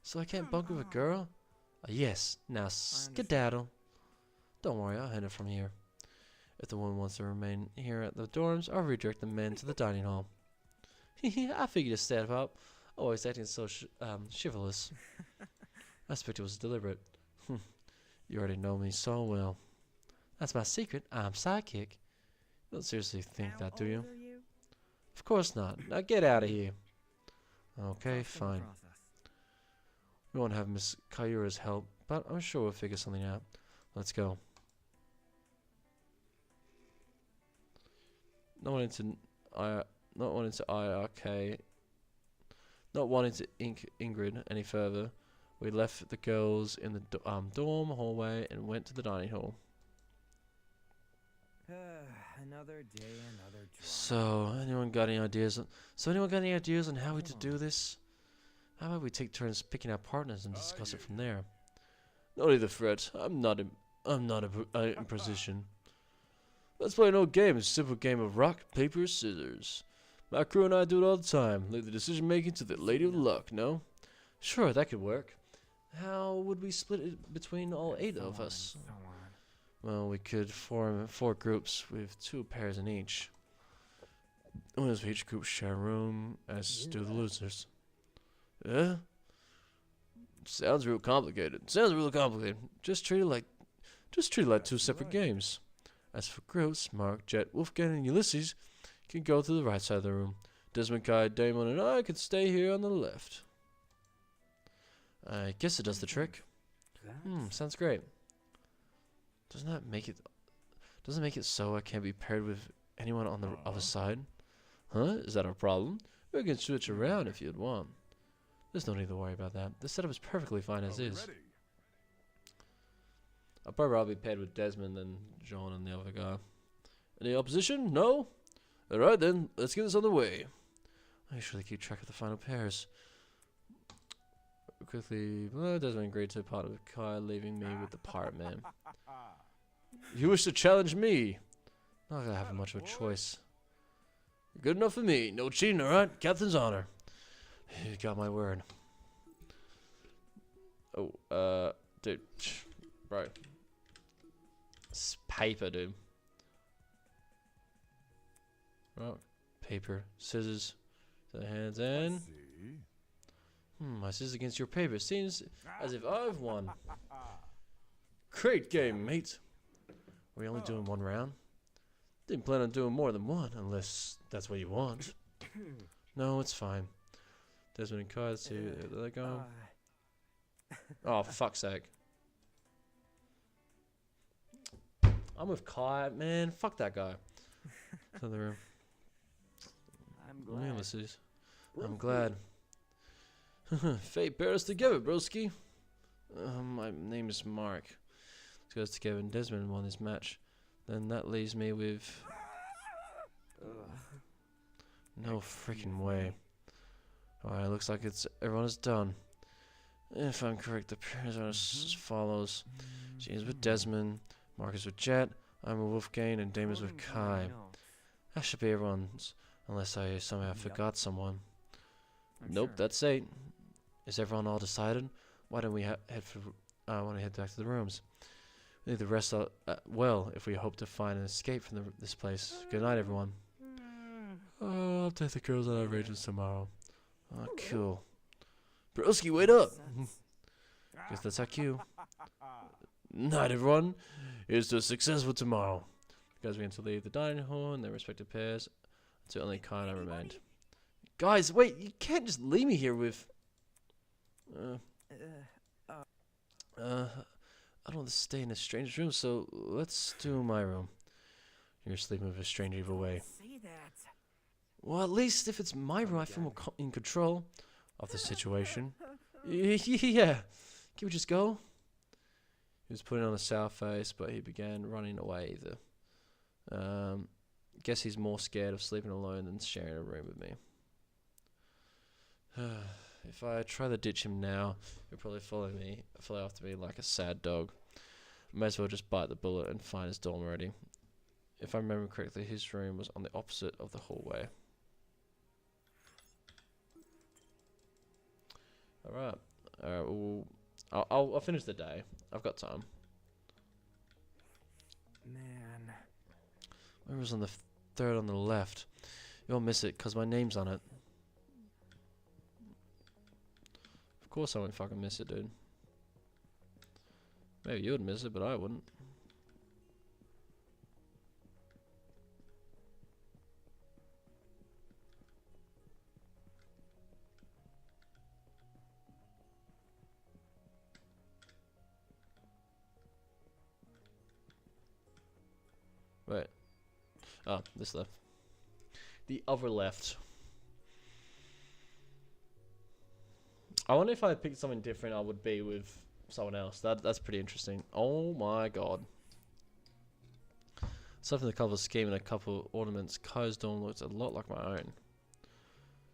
So I can't bunk with a girl? Yes, now skedaddle. Don't worry, I'll handle it from here. If the woman wants to remain here at the dorms, I'll redirect the men to the dining hall. I figured to step up, always acting so chivalrous. I suspect it was deliberate. You already know me so well. That's my secret, I'm sidekick. You don't seriously think that, do you? Of course not. Now get out of here. Okay, fine. We won't have Miss Kayura's help, but I'm sure we'll figure something out. Let's go. Not one into IRK. Not wanting to ink Ingrid any further, we left the girls in the dorm hallway and went to the dining hall. Another day, another drama. So, anyone got any ideas? On how we to do this? How about we take turns picking our partners and discuss it from there? No need to fret. I'm not in position. Let's play an old game. A simple game of rock, paper, scissors. My crew and I do it all the time. Leave the decision making to the lady of luck. No? Sure, that could work. How would we split it between all 8 of us? So on. Well, we could form 4 groups with 2 pairs in each. Winners of each group share a room, as do the losers. Yeah? Sounds real complicated. Just treat it like 2 separate games. As for groups, Mark, Jet, Wolfgang, and Ulysses can go to the right side of the room. Desmond, Kai, Damon, and I can stay here on the left. I guess it does the trick. Sounds great. Doesn't it make it so I can't be paired with anyone on the other side? Huh? Is that a problem? We can switch around if you'd want. There's no need to worry about that. The setup is perfectly fine as is. Ready? I'll probably rather be paired with Desmond than John and the other guy. Any opposition? No? Alright then, let's get this on the way. I usually keep track of the final pairs. Quickly, Desmond agreed to part of Kai, leaving me with the pirate man. You wish to challenge me? Not gonna have much of a choice. Good enough for me. No cheating, alright? Captain's honor. You got my word. Oh, dude. Bro. It's paper, dude. Rock, paper, scissors. To the hands and... See? My scissors against your paper. Seems as if I've won. Great game, mate. Are we only doing 1 round? Didn't plan on doing more than 1, unless that's what you want. No, it's fine. Desmond and Kai, let's see, let that go. Oh, for fuck's sake. I'm with Kai, man. Fuck that guy. To the room. I'm Well, glad. Ulysses. I'm glad. Fate pair us together, broski. My name is Mark. Let's go together and Desmond won this match. Then that leaves me with... No freaking way. Alright, looks like everyone is done. If I'm correct, the pairs are as follows. James with Desmond, Marcus with Jet, I'm with Wolfgang, and Damon's with Kai. That should be everyone's, unless I somehow forgot someone. Nope, that's 8. Is everyone all decided? Why don't we head back to the rooms? We need the rest well if we hope to find an escape from this place. Good night, everyone. Oh, I'll take the girls out of Rangers tomorrow. Oh, cool. Broski, wait up! Guess that's our cue. Night, everyone. Here's to a successful tomorrow. You guys began to leave the dining hall in their respective pairs until only Kai and I remained. Guys, wait, you can't just leave me here with... I don't want to stay in a stranger's room, so let's do my room. You're sleeping with a stranger either way. Say that. Well, at least if it's my room, I feel more in control of the situation. Yeah. Can we just go? He was putting on a sour face, but he began running away either. Guess he's more scared of sleeping alone than sharing a room with me. If I try to ditch him now, he'll probably follow after me like a sad dog. May as well just bite the bullet and find his dorm already. If I remember correctly, his room was on the opposite of the hallway. Alright. Well, I'll finish the day. I've got time. Man. My room was on the 3rd on the left. You won't miss it because my name's on it. Of course I won't fucking miss it, dude. Maybe you would miss it, but I wouldn't. Wait. Oh, this left. The other left. I wonder if I picked something different, I would be with someone else. That's pretty interesting. Oh my god. Aside from the cover scheme and a couple ornaments, Kai's dorm looks a lot like my own.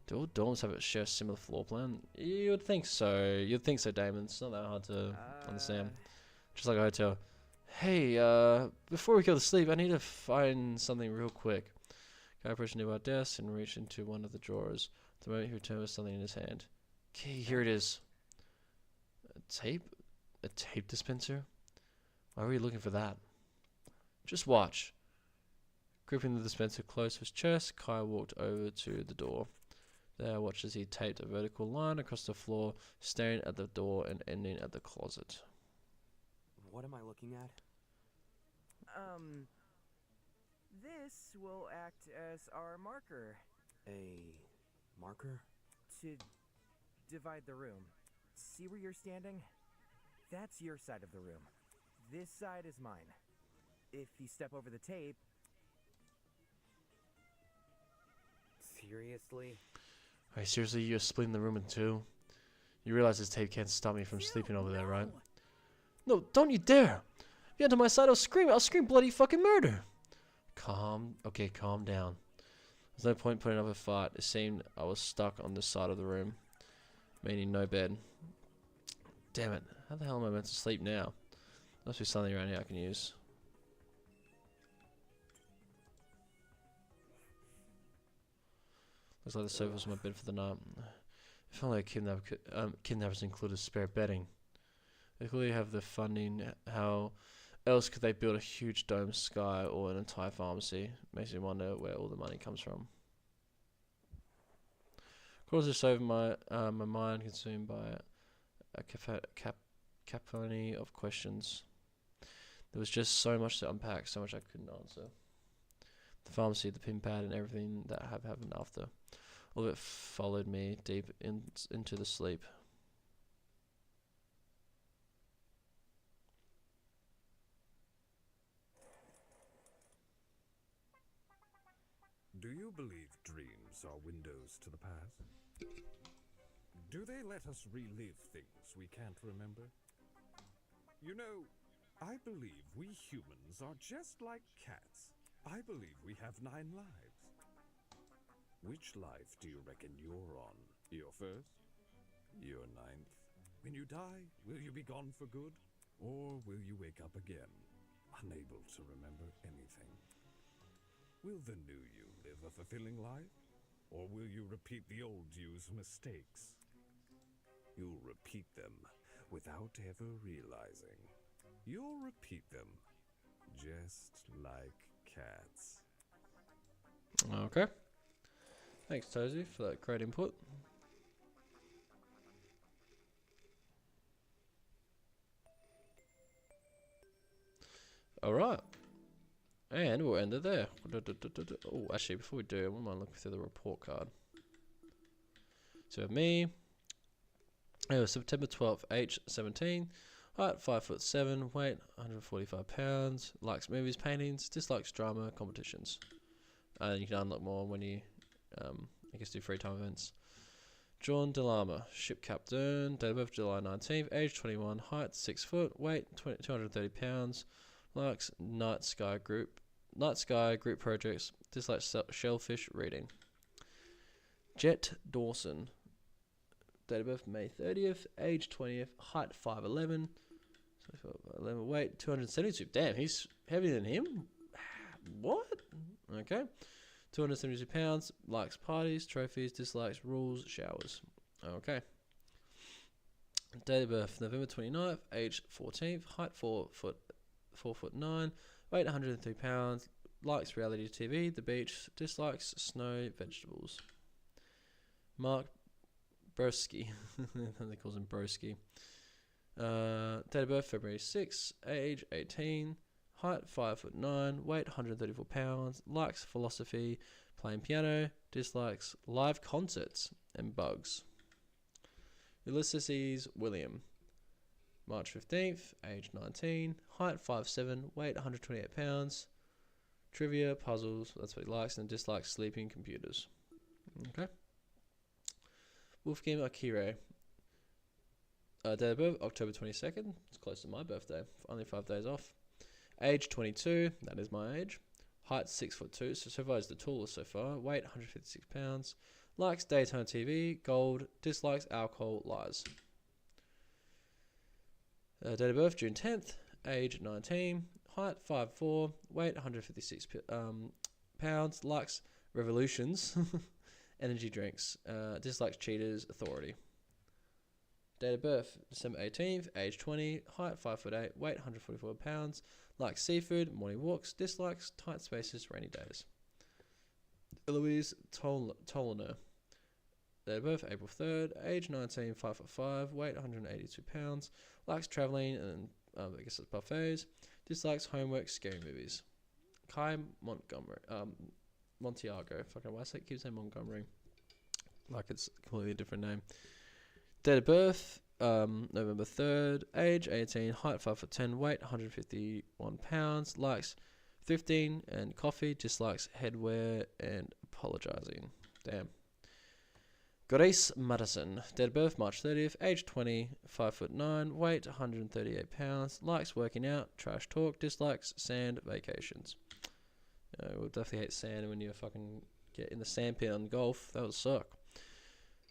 Do all dorms have a share a similar floor plan? You would think so. You'd think so, Damon. It's not that hard to understand. Just like a hotel. Hey, before we go to sleep, I need to find something real quick. Guy approached near our desk and reached into one of the drawers. The moment he returned with something in his hand. Okay, here it is. A tape? A tape dispenser? Why were you looking for that? Just watch. Gripping the dispenser close to his chest, Kai walked over to the door. There, watched as he taped a vertical line across the floor, staring at the door and ending at the closet. What am I looking at? This will act as our marker A marker? to divide the room. See where you're standing? That's your side of the room. This side is mine. If you step over the tape... Seriously? Hey, seriously, you're splitting the room in two? You realize this tape can't stop me from sleeping over there, right? No, don't you dare! If you enter my side, I'll scream bloody fucking murder! Calm down. There's no point putting up a fight. It seemed I was stuck on this side of the room, meaning no bed. Damn it, how the hell am I meant to sleep now? Must be something around here I can use. Looks like the sofa was my bed for the night. If only kidnappers included spare bedding. They clearly have the funding. How else could they build a huge dome sky or an entire pharmacy? Makes me wonder where all the money comes from. Causes this over my mind consumed by a cacophony of questions. There was just so much to unpack, so much I couldn't answer. The pharmacy, the pin pad, and everything that have happened after. All of it followed me deep into the sleep. Do you believe dreams are windows to the past? Do they let us relive things we can't remember? You know, I believe we humans are just like cats. I believe we have 9 lives. Which life do you reckon you're on? Your first? Your 9th? When you die, will you be gone for good? Or will you wake up again, unable to remember anything? Will the new you live a fulfilling life? Or will you repeat the old you's mistakes? You'll repeat them without ever realizing. You'll repeat them just like cats. Okay. Thanks, Tozy, for that great input. Alright. And we'll end it there. Oh, actually, before we do, we might look through the report card. So we have me. It was September 12th, age 17. Height 5'7", weight 145 pounds. Likes movies, paintings, dislikes drama, competitions. And you can unlock more when you, I guess, do free time events. John Delama, ship captain. Date of birth July 19th, age 21. Height 6 foot, weight 230 pounds. Likes Night Sky Group projects. Dislikes shellfish reading. Jet Dawson. Date of birth May 30th, age 20th, height 5'11", weight 272. Damn, he's heavier than him? What? Okay. 272 pounds, likes parties, trophies, dislikes rules, showers. Okay. Date of birth November 29th, age 14th, height 4'9", weight 103 pounds, likes reality TV, the beach, dislikes snow, vegetables. Mark Broski. They call him Broski. Date of birth February 6, age 18, height 5'9", weight 134 pounds, likes philosophy, playing piano, dislikes live concerts and bugs. Ulysses William. March 15th, age 19, height 5'7", weight 128 pounds, trivia, puzzles, that's what he likes, and dislikes sleeping computers. Okay. Wolfgang Akire. Date of birth, October 22nd. It's close to my birthday. Only 5 days off. Age 22. That is my age. Height 6'2", so far is the tallest so far. Weight 156 pounds. Likes daytime TV, gold. Dislikes alcohol, lies. Date of birth June 10th. Age 19. Height 5'4". Weight 156 pounds. Likes revolutions, energy drinks. Dislikes cheaters, authority. Date of birth December 18th. Age 20. Height 5'8". Weight 144 pounds. Likes seafood, morning walks, dislikes tight spaces, rainy days. Eloise Tolner. Date of birth April 3rd, age 19, 5'5", weight 182 pounds. Likes travelling and I guess it's buffets. Dislikes homework, scary movies. Kai Montgomery. Montiago. Fucking why I keep saying Montgomery? Like it's a completely different name. Date of birth November 3rd, age 18, height 5'10", weight 151 pounds, likes 15 and coffee, dislikes headwear and apologising. Damn. Grace Madison, date of birth March 30th, age 20, 5'9", weight 138 pounds, likes working out, trash talk, dislikes sand, vacations. We'll definitely hate sand when you fucking get in the sandpit on golf. That would suck.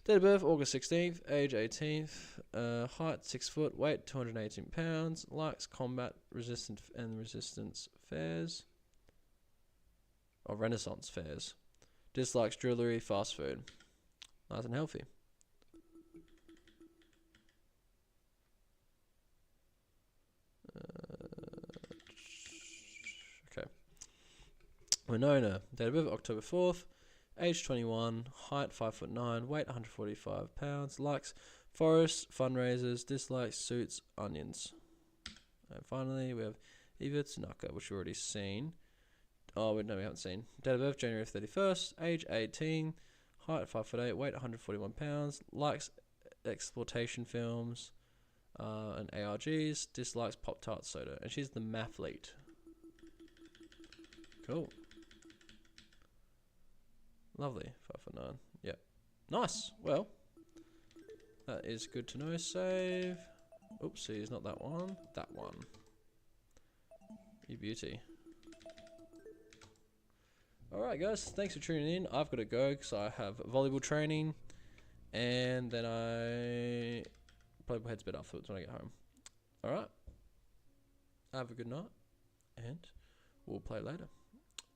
Date of birth August 16th, age 18th, height 6 foot, weight 218 pounds, likes combat resistant and resistance fairs, or Renaissance fairs, dislikes jewellery, fast food, nice and healthy. Okay. Winona, date of birth October 4th. Age 21, height 5'9", weight 145 pounds, likes forests, fundraisers, dislikes suits, onions. And finally, we have Eva Tsunaka, which we've already seen. Oh, no, we haven't seen. Date of birth January 31st, age 18, height 5'8", weight 141 pounds, likes exploitation films and ARGs, dislikes Pop-Tart soda. And she's the mathlete. Cool. Lovely. 5'9". Yep. Nice. Well, that is good to know. Save. Oopsies, not that one. That one. You beauty. Alright guys, thanks for tuning in. I've got to go because I have volleyball training. And then I probably head to bed afterwards when I get home. Alright. Have a good night. And we'll play later.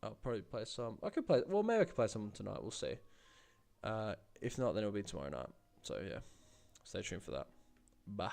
I'll probably play some. I could play. Well, maybe I could play some tonight. We'll see. If not, then it'll be tomorrow night. So yeah, stay tuned for that. Bye.